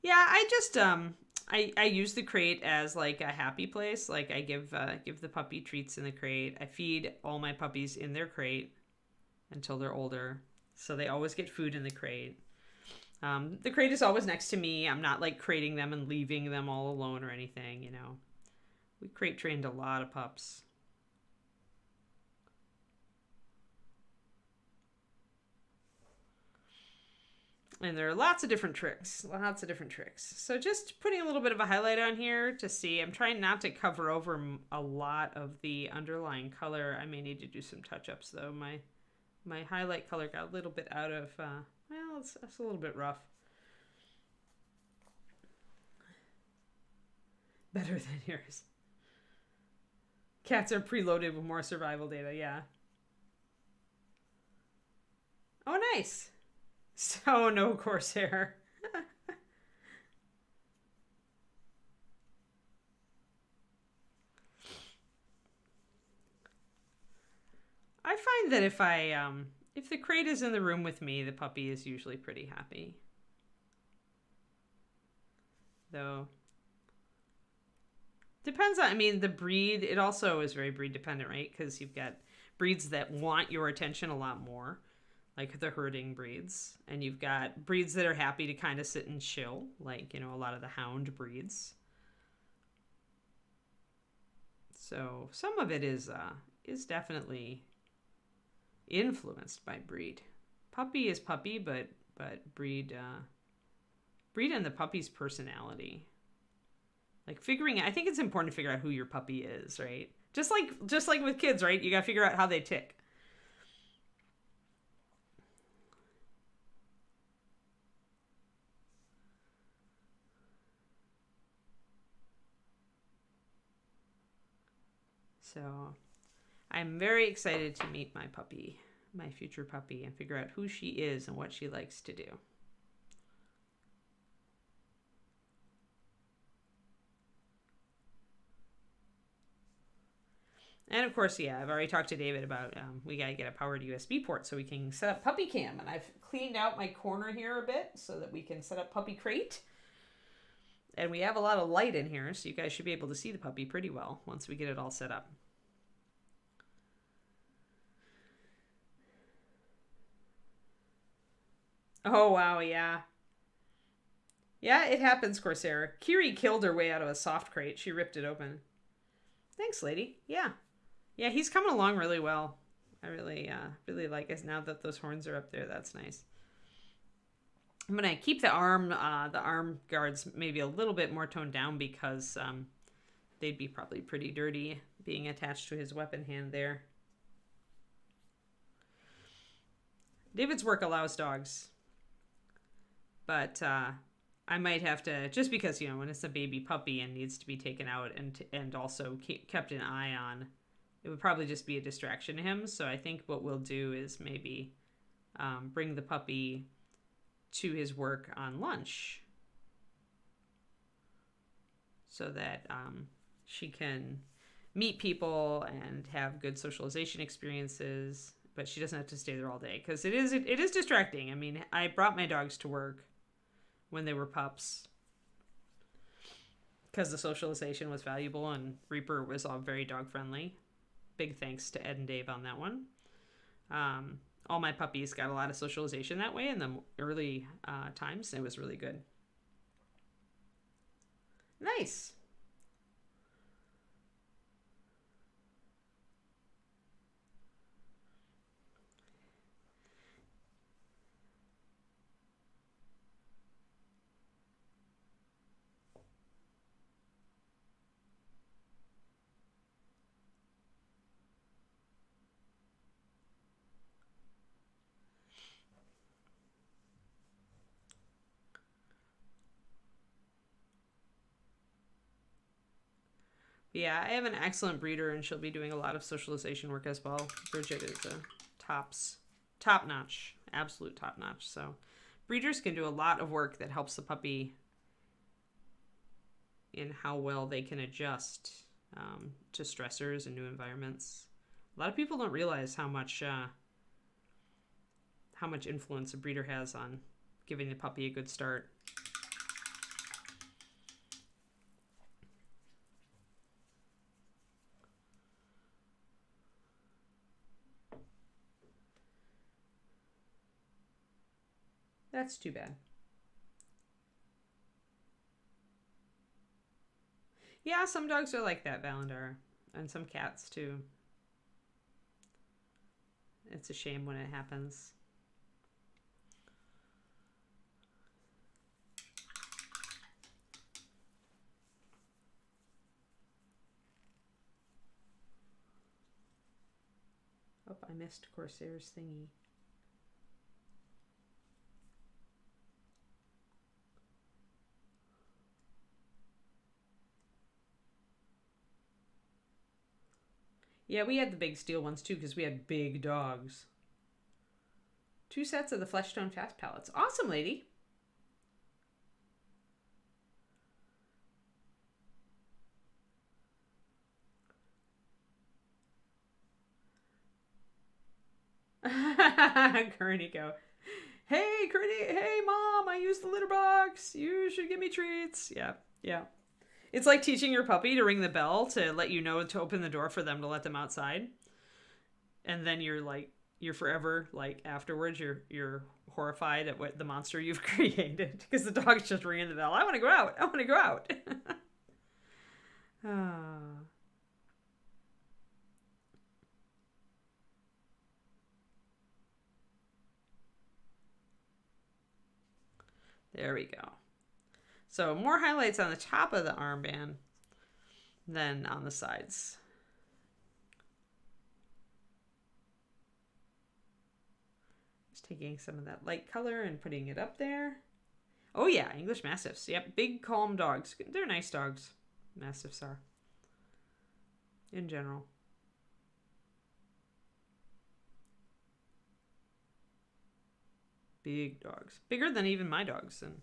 Yeah, I just I use the crate as like a happy place. Like I give the puppy treats in the crate. I feed all my puppies in their crate until they're older, so they always get food in the crate. The crate is always next to me. I'm not like crating them and leaving them all alone or anything. You know, we crate trained a lot of pups. And there are lots of different tricks, lots of different tricks. So just putting a little bit of a highlight on here to see. I'm trying not to cover over a lot of the underlying color. I may need to do some touch-ups though. My highlight color got a little bit out of, well, it's a little bit rough. Better than yours. Cats are preloaded with more survival data, yeah. Oh, nice. So no Corsair. I find that if the crate is in the room with me, the puppy is usually pretty happy. Though depends on, I mean, the breed, it also is very breed dependent, right? Because you've got breeds that want your attention a lot more, like the herding breeds. And you've got breeds that are happy to kind of sit and chill, like, you know, a lot of the hound breeds. So some of it is definitely influenced by breed. Puppy is puppy, but breed and the puppy's personality. Like I think it's important to figure out who your puppy is, right? Just like with kids, right? You got to figure out how they tick. So I'm very excited to meet my puppy, my future puppy, and figure out who she is and what she likes to do. And of course, yeah, I've already talked to David about we got to get a powered USB port so we can set up puppy cam. And I've cleaned out my corner here a bit so that we can set up puppy crate. And we have a lot of light in here, so you guys should be able to see the puppy pretty well once we get it all set up. Oh, wow, yeah. Yeah, it happens, Corsair. Kiri killed her way out of a soft crate. She ripped it open. Thanks, lady. Yeah. Yeah, he's coming along really well. I really like it now that those horns are up there. That's nice. I'm gonna keep the arm guards maybe a little bit more toned down because they'd be probably pretty dirty being attached to his weapon hand there. David's work allows dogs, but I might have to, just because, you know, when it's a baby puppy and needs to be taken out and also kept an eye on, it would probably just be a distraction to him. So I think what we'll do is maybe bring the puppy to his work on lunch so that she can meet people and have good socialization experiences, but she doesn't have to stay there all day because it is distracting. I mean, I brought my dogs to work when they were pups because the socialization was valuable and Reaper was all very dog friendly. Big thanks to Ed and Dave on that one. All my puppies got a lot of socialization that way in the early times, and it was really good. Nice. Yeah, I have an excellent breeder, and she'll be doing a lot of socialization work as well. Bridget is a top notch, absolute top notch. So breeders can do a lot of work that helps the puppy in how well they can adjust to stressors and new environments. A lot of people don't realize how much influence a breeder has on giving the puppy a good start. That's too bad. Yeah, some dogs are like that, Valandar, and some cats too. It's a shame when it happens. Oh, I missed Corsair's thingy. Yeah, we had the big steel ones too because we had big dogs. 2 sets of the flesh tone fast palettes. Awesome, lady. Kernico. Hey, hey, Mom, I used the litter box. You should give me treats. Yeah, yeah. It's like teaching your puppy to ring the bell to let you know to open the door for them to let them outside. And then you're forever, like, afterwards, you're horrified at what the monster you've created because the dog's just ringing the bell. I want to go out. I want to go out. There we go. So more highlights on the top of the armband than on the sides. Just taking some of that light color and putting it up there. Oh yeah, English Mastiffs. Yep, big, calm dogs. They're nice dogs. Mastiffs are. In general. Big dogs. Bigger than even my dogs. And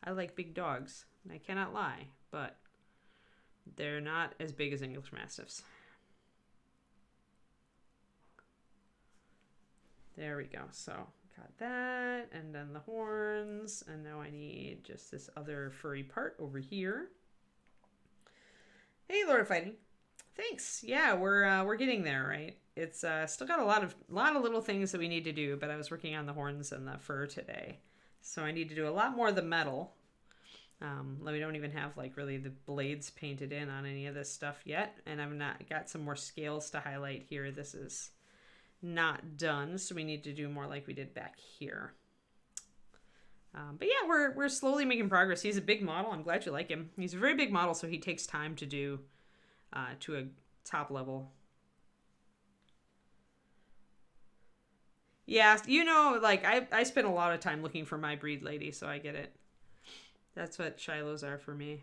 I like big dogs. I cannot lie. But they're not as big as English Mastiffs. There we go. So got that. And then the horns. And now I need just this other furry part over here. Hey, Lord of Fighting. Thanks. Yeah, we're getting there, right? It's still got a lot of little things that we need to do, but I was working on the horns and the fur today. So I need to do a lot more of the metal. We don't even have like really the blades painted in on any of this stuff yet. And I've not got some more scales to highlight here. This is not done, so we need to do more like we did back here. But yeah, we're slowly making progress. He's a big model. I'm glad you like him. He's a very big model, so he takes time to do to a top level. Yeah, you know, like I spent a lot of time looking for my breed lady, so I get it. That's what Shilohs are for me.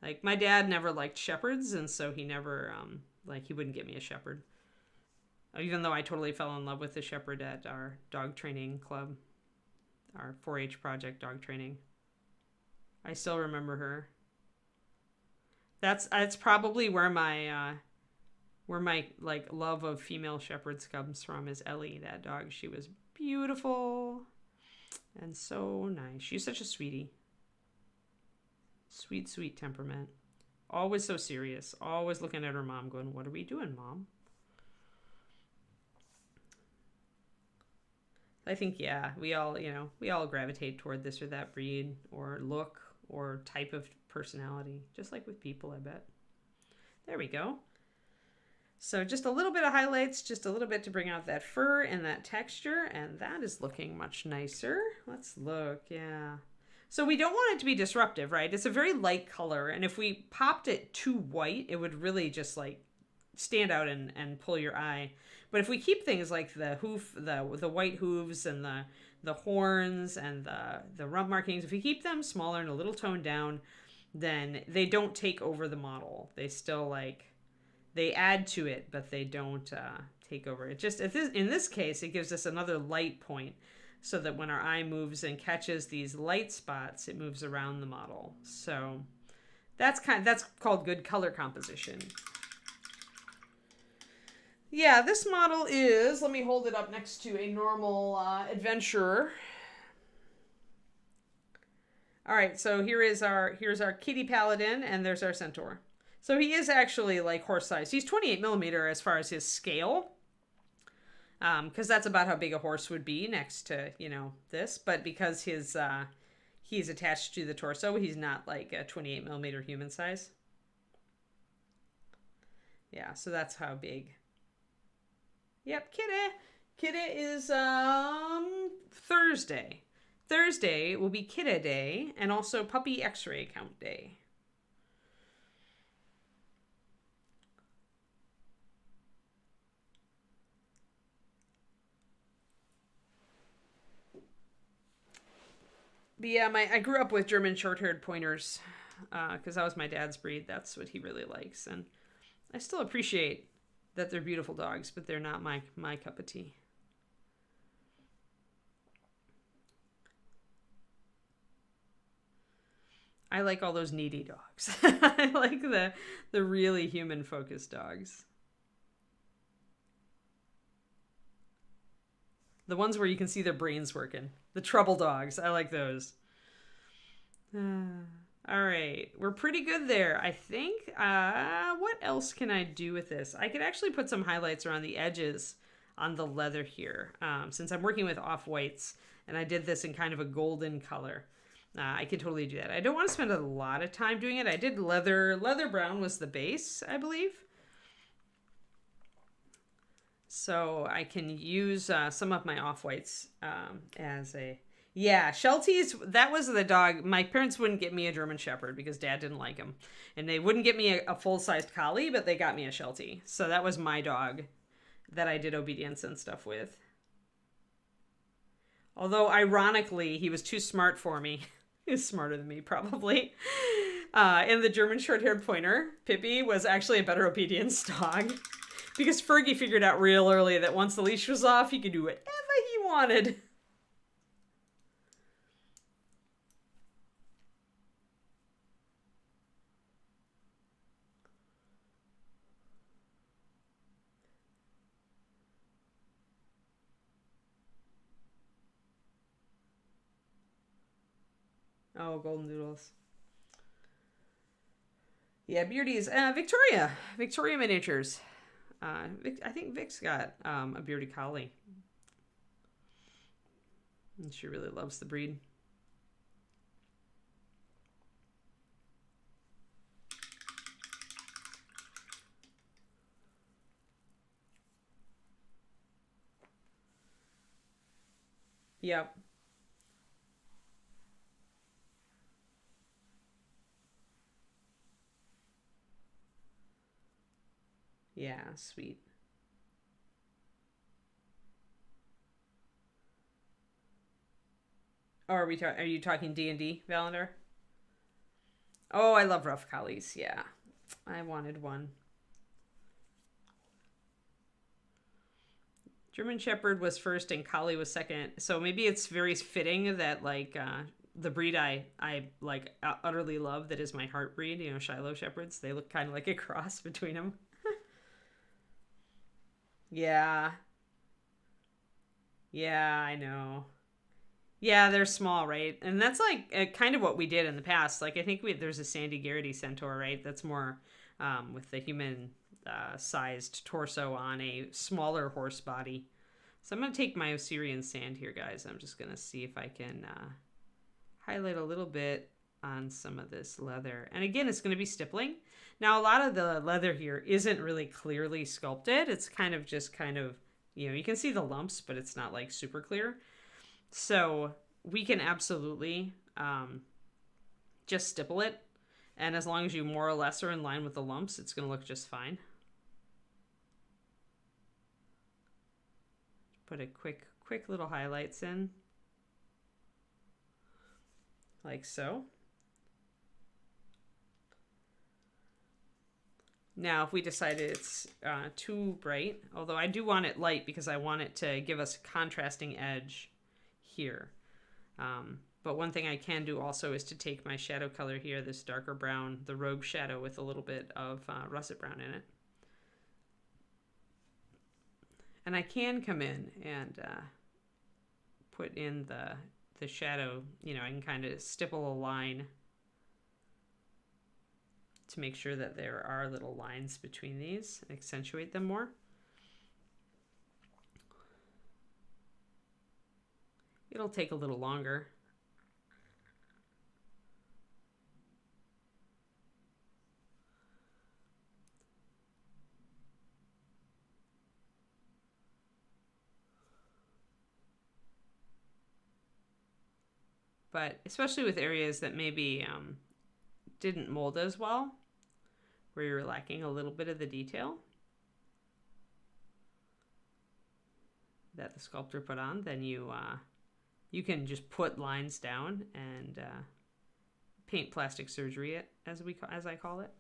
Like my dad never liked shepherds, and so he never he wouldn't get me a shepherd. Even though I totally fell in love with the shepherd at our dog training club, our 4-H project dog training. I still remember her. That's probably where my like love of female shepherds comes from, is Ellie, that dog. She was beautiful and so nice. She's such a sweetie. Sweet, sweet temperament. Always so serious. Always looking at her mom going, "What are we doing, Mom?" I think, yeah, we all gravitate toward this or that breed or look or type of personality, just like with people, I bet. There we go. So just a little bit of highlights, just a little bit to bring out that fur and that texture, and that is looking much nicer. Let's look, yeah. So we don't want it to be disruptive, right? It's a very light color, and if we popped it too white, it would really just like stand out and pull your eye. But if we keep things like the hoof, the white hooves and the horns and the rump markings, if we keep them smaller and a little toned down, then they don't take over the model. They still like, they add to it, but they don't take over. It just, in this case, it gives us another light point so that when our eye moves and catches these light spots, it moves around the model. So that's called good color composition. Yeah, this model is, let me hold it up next to a normal adventurer. All right, so here's our kitty paladin, and there's our centaur. So he is actually like horse size. He's 28 millimeter as far as his scale, because that's about how big a horse would be next to, you know, this. But because he's attached to the torso, he's not like a 28 millimeter human size. Yeah, so that's how big. Yep, kitty. Kitty is Thursday. Thursday will be Kitty Day and also Puppy X-ray Count Day. But yeah, I grew up with German short-haired pointers because that was my dad's breed. That's what he really likes, and I still appreciate that they're beautiful dogs, but they're not my cup of tea. I like all those needy dogs. I like the really human-focused dogs. The ones where you can see their brains working. The trouble dogs. I like those. All right. We're pretty good there, I think. What else can I do with this? I could actually put some highlights around the edges on the leather here. Since I'm working with off-whites, and I did this in kind of a golden color. I could totally do that. I don't want to spend a lot of time doing it. I did leather. Leather brown was the base, I believe. So I can use some of my off-whites as a... Yeah, Shelties, that was the dog. My parents wouldn't get me a German Shepherd because Dad didn't like him. And they wouldn't get me a full-sized collie, but they got me a Sheltie. So that was my dog that I did obedience and stuff with. Although, ironically, he was too smart for me. He was smarter than me, probably. And the German short-haired pointer, Pippi, was actually a better obedience dog. Because Fergie figured out real early that once the leash was off, he could do whatever he wanted. Oh, golden doodles. Yeah, beauties. Victoria. Victoria Miniatures. I think Vic's got a bearded collie. And she really loves the breed. Yep. Yeah, sweet. Oh, are you talking D&D, Valendar? Oh, I love rough collies. Yeah, I wanted one. German Shepherd was first and collie was second. So maybe it's very fitting that like the breed I like utterly love, that is my heart breed, you know, Shiloh Shepherds. They look kind of like a cross between them. Yeah. Yeah, I know. Yeah, they're small, right? And that's like kind of what we did in the past. Like I think there's a Sandy Garrity Centaur, right? That's more with the human sized torso on a smaller horse body. So I'm going to take my Osirian sand here, guys. I'm just going to see if I can highlight a little bit on some of this leather. And again, it's going to be stippling. Now, a lot of the leather here isn't really clearly sculpted. It's kind of just you know, you can see the lumps, but it's not like super clear. So we can absolutely just stipple it. And as long as you more or less are in line with the lumps, it's going to look just fine. Put a quick little highlights in. Like so. Now, if we decided it's too bright, although I do want it light because I want it to give us a contrasting edge here. But one thing I can do also is to take my shadow color here, this darker brown, the rogue shadow with a little bit of russet brown in it. And I can come in and put in the shadow, you know, I can kind of stipple a line to make sure that there are little lines between these and accentuate them more. It'll take a little longer. But especially with areas that maybe didn't mold as well, where you're lacking a little bit of the detail that the sculptor put on, then you can just put lines down and paint plastic surgery it, as I call it.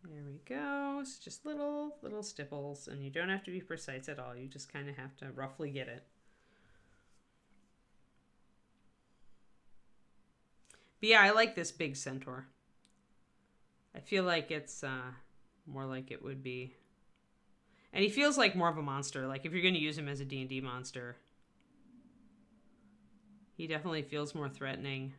There we go. It's just little stipples, and you don't have to be precise at all. You just kind of have to roughly get it. But yeah, I like this big Centaur. I feel like it's more like it would be. And he feels like more of a monster. Like if you're going to use him as a D&D monster, he definitely feels more threatening.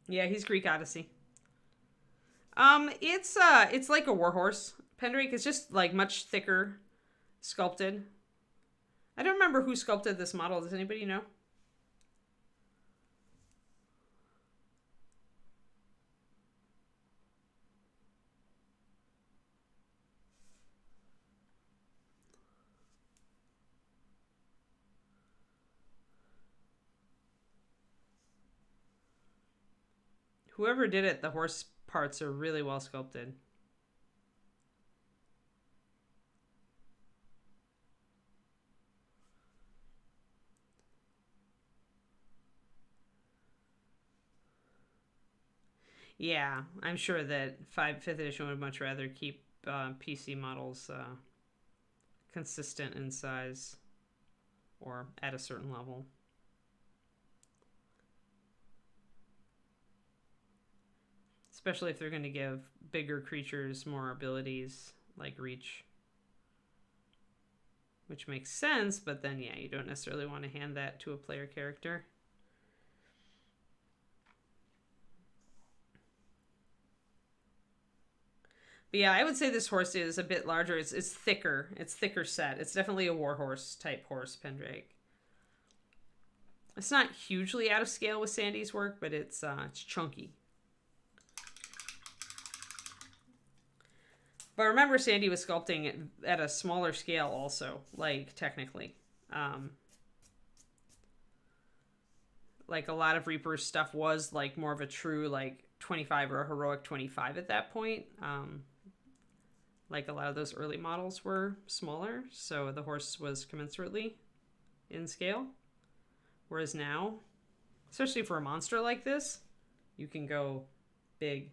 Yeah, he's Greek Odyssey. It's like a warhorse. Pendrake is just like much thicker sculpted. I don't remember who sculpted this model. Does anybody know? Whoever did it, the horse parts are really well sculpted. Yeah, I'm sure that 5th edition would much rather keep PC models consistent in size or at a certain level. Especially if they're going to give bigger creatures more abilities like reach. Which makes sense, but then yeah, you don't necessarily want to hand that to a player character. But yeah, I would say this horse is a bit larger. It's thicker. It's thicker set. It's definitely a warhorse type horse, Pendrake. It's not hugely out of scale with Sandy's work, but it's chunky. But remember, Sandy was sculpting at a smaller scale also, like technically. Like a lot of Reaper's stuff was like more of a true like 25 or a heroic 25 at that point. Like a lot of those early models were smaller, so the horse was commensurately in scale. Whereas now, especially for a monster like this, you can go big.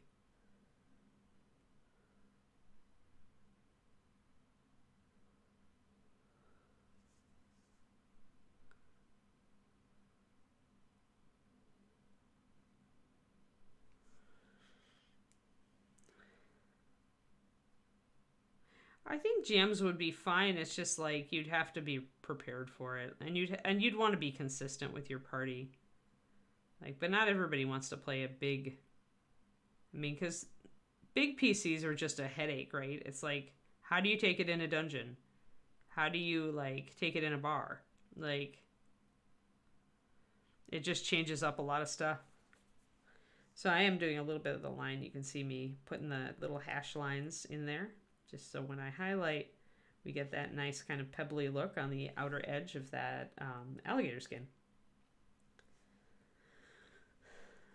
I think gems would be fine. It's just like you'd have to be prepared for it, and you'd want to be consistent with your party. Like, but not everybody wants to play a big, I mean, because big PCs are just a headache, right? It's like, how do you take it in a dungeon? How do you, like, take it in a bar? Like, it just changes up a lot of stuff. So I am doing a little bit of the line. You can see me putting the little hash lines in there, just so when I highlight, we get that nice kind of pebbly look on the outer edge of that alligator skin.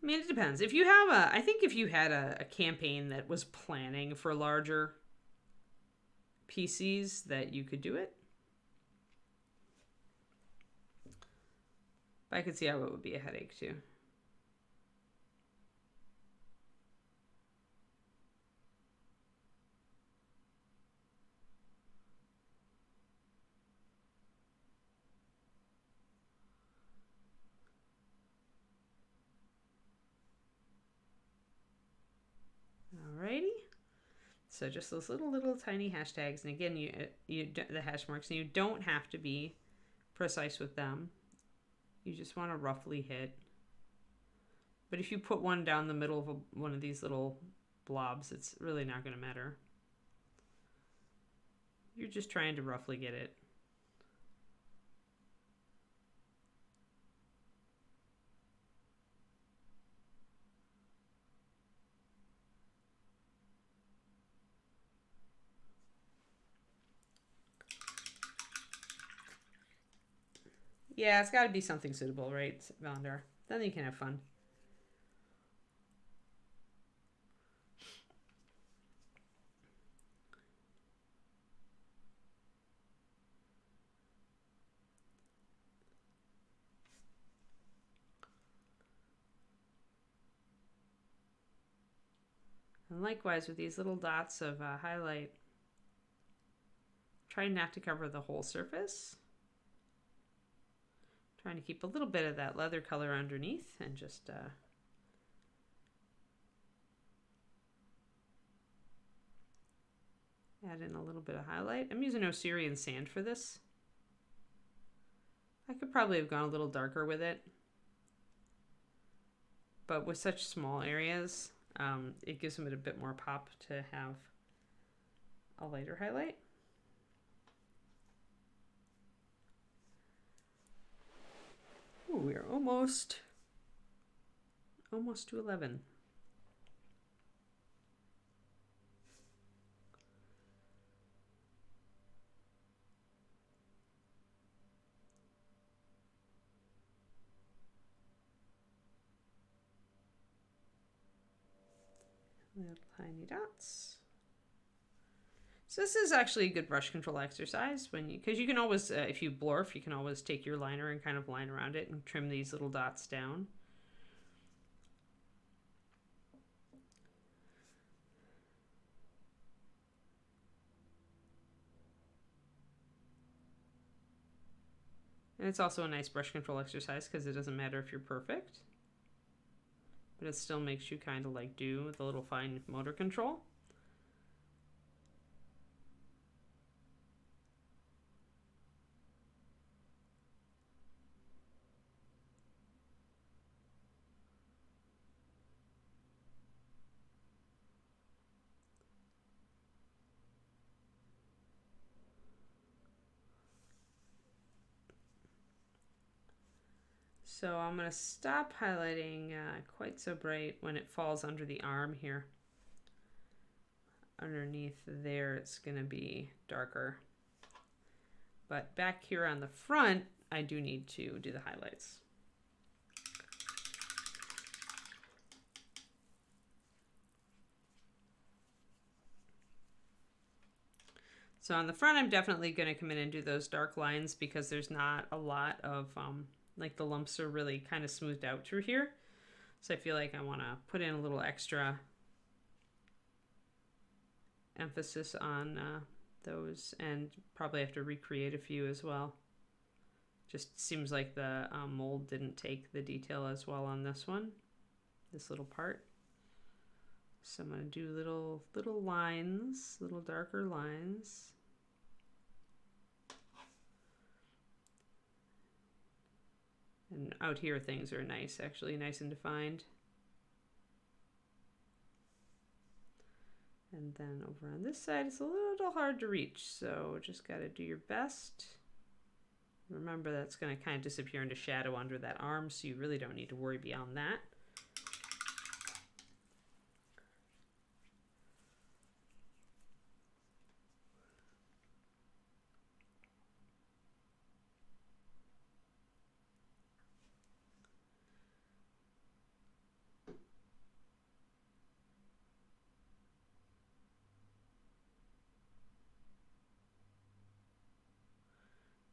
I mean, it depends. If you have I think if you had a campaign that was planning for larger PCs, that you could do it. But I could see how it would be a headache too. Alrighty. So just those little tiny hashtags, and again, you the hash marks, and you don't have to be precise with them. You just want to roughly hit. But if you put one down the middle of one of these little blobs, it's really not going to matter. You're just trying to roughly get it. Yeah, it's got to be something suitable, right, Valandar? Then you can have fun. And likewise with these little dots of highlight, try not to cover the whole surface. Trying to keep a little bit of that leather color underneath and just add in a little bit of highlight. I'm using Osirian sand for this. I could probably have gone a little darker with it, but with such small areas, it gives them a bit more pop to have a lighter highlight. Ooh, we're almost to 11. Little tiny dots. So this is actually a good brush control exercise because you can always, if you blurf, you can always take your liner and kind of line around it and trim these little dots down. And it's also a nice brush control exercise because it doesn't matter if you're perfect, but it still makes you kind of like do with a little fine motor control. So I'm going to stop highlighting quite so bright when it falls under the arm here. Underneath there it's going to be darker. But back here on the front, I do need to do the highlights. So on the front, I'm definitely going to come in and do those dark lines because there's not a lot of, like the lumps are really kind of smoothed out through here. So I feel like I want to put in a little extra emphasis on those, and probably have to recreate a few as well. Just seems like the mold didn't take the detail as well on this one, this little part. So I'm going to do little lines, little darker lines. And out here things are nice, actually nice and defined. And then over on this side, it's a little hard to reach, so just got to do your best. Remember, that's going to kind of disappear into shadow under that arm, so you really don't need to worry beyond that.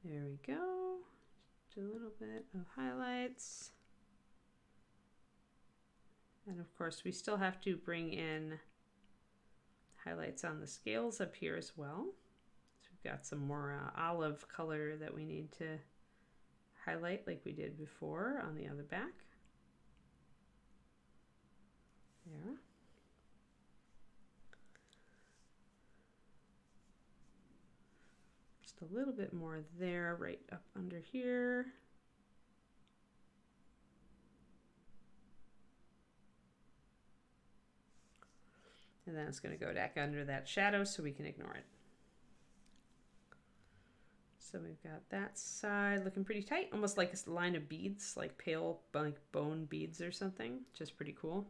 There we go. Just a little bit of highlights. And of course, we still have to bring in highlights on the scales up here as well. So we've got some more olive color that we need to highlight like we did before on the other back. There. Just a little bit more there, right up under here. And then it's going to go back under that shadow so we can ignore it. So we've got that side looking pretty tight, almost like a line of beads, like pale like bone beads or something, just pretty cool.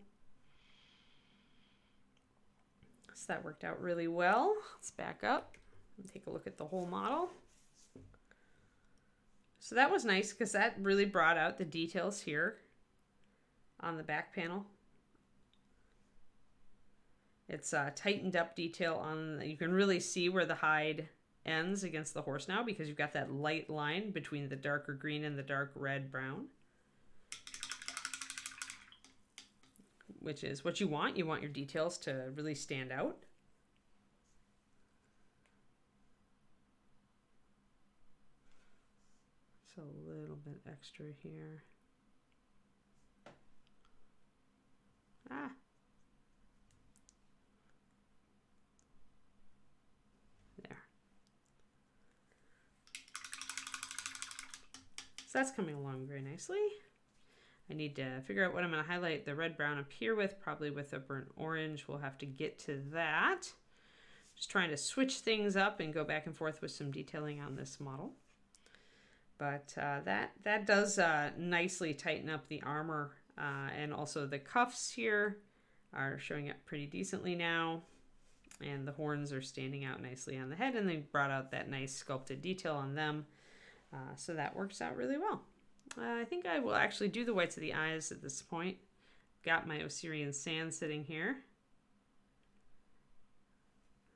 So that worked out really well. Let's back up and take a look at the whole model. So that was nice because that really brought out the details here on the back panel. It's tightened up detail on, you can really see where the hide ends against the horse now because you've got that light line between the darker green and the dark red brown, which is what you want. You want your details to really stand out. So a little bit extra here. Ah. There. So that's coming along very nicely. I need to figure out what I'm going to highlight the red brown up here with, probably with a burnt orange. We'll have to get to that. Just trying to switch things up and go back and forth with some detailing on this model. But that does nicely tighten up the armor, and also the cuffs here are showing up pretty decently now, and the horns are standing out nicely on the head, and they brought out that nice sculpted detail on them, so that works out really well. I think I will actually do the whites of the eyes at this point. Got my Osirian sand sitting here.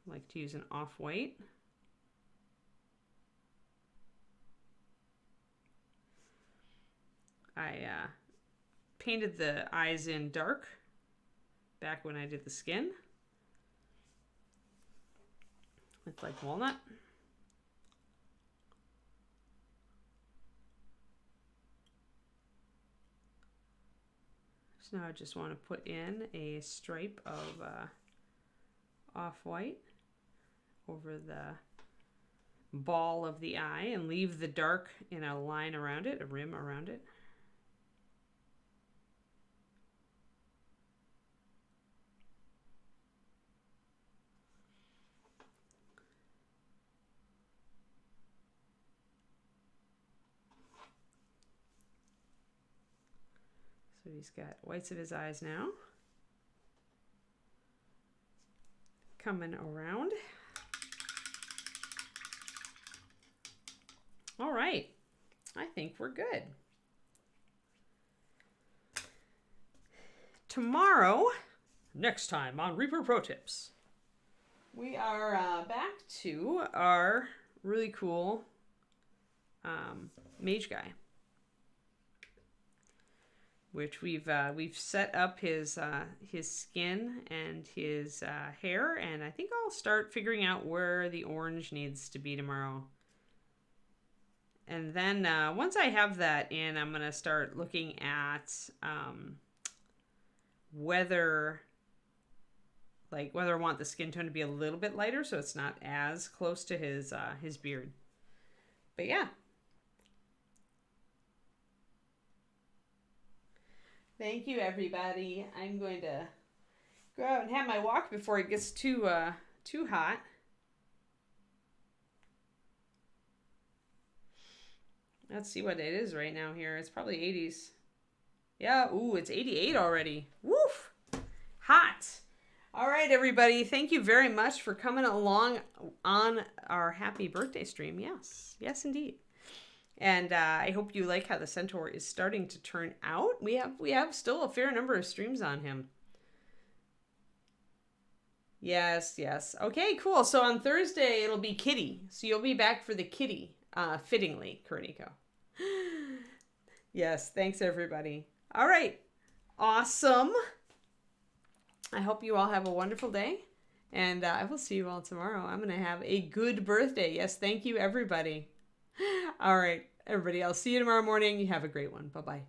I like to use an off-white. I painted the eyes in dark back when I did the skin with like walnut. So now I just want to put in a stripe of off-white over the ball of the eye and leave the dark in a line around it, a rim around it. So he's got whites of his eyes now. Coming around. All right, I think we're good. Tomorrow, next time on Reaper Pro Tips, we are back to our really cool mage guy, which we've set up his skin and his hair, and I think I'll start figuring out where the orange needs to be tomorrow. And then once I have that in, I'm gonna start looking at whether I want the skin tone to be a little bit lighter so it's not as close to his beard. But yeah. Thank you, everybody. I'm going to go out and have my walk before it gets too hot. Let's see what it is right now here. It's probably 80s. Yeah, ooh, it's 88 already. Woof! Hot! All right, everybody. Thank you very much for coming along on our happy birthday stream. Yes, yes, indeed. And I hope you like how the Centaur is starting to turn out. We have still a fair number of streams on him. Yes, yes. Okay, cool. So on Thursday, it'll be Kitty. So you'll be back for the Kitty, fittingly, Kuroniko. Yes, thanks, everybody. All right. Awesome. I hope you all have a wonderful day. And I will see you all tomorrow. I'm going to have a good birthday. Yes, thank you, everybody. All right, everybody. I'll see you tomorrow morning. You have a great one. Bye-bye.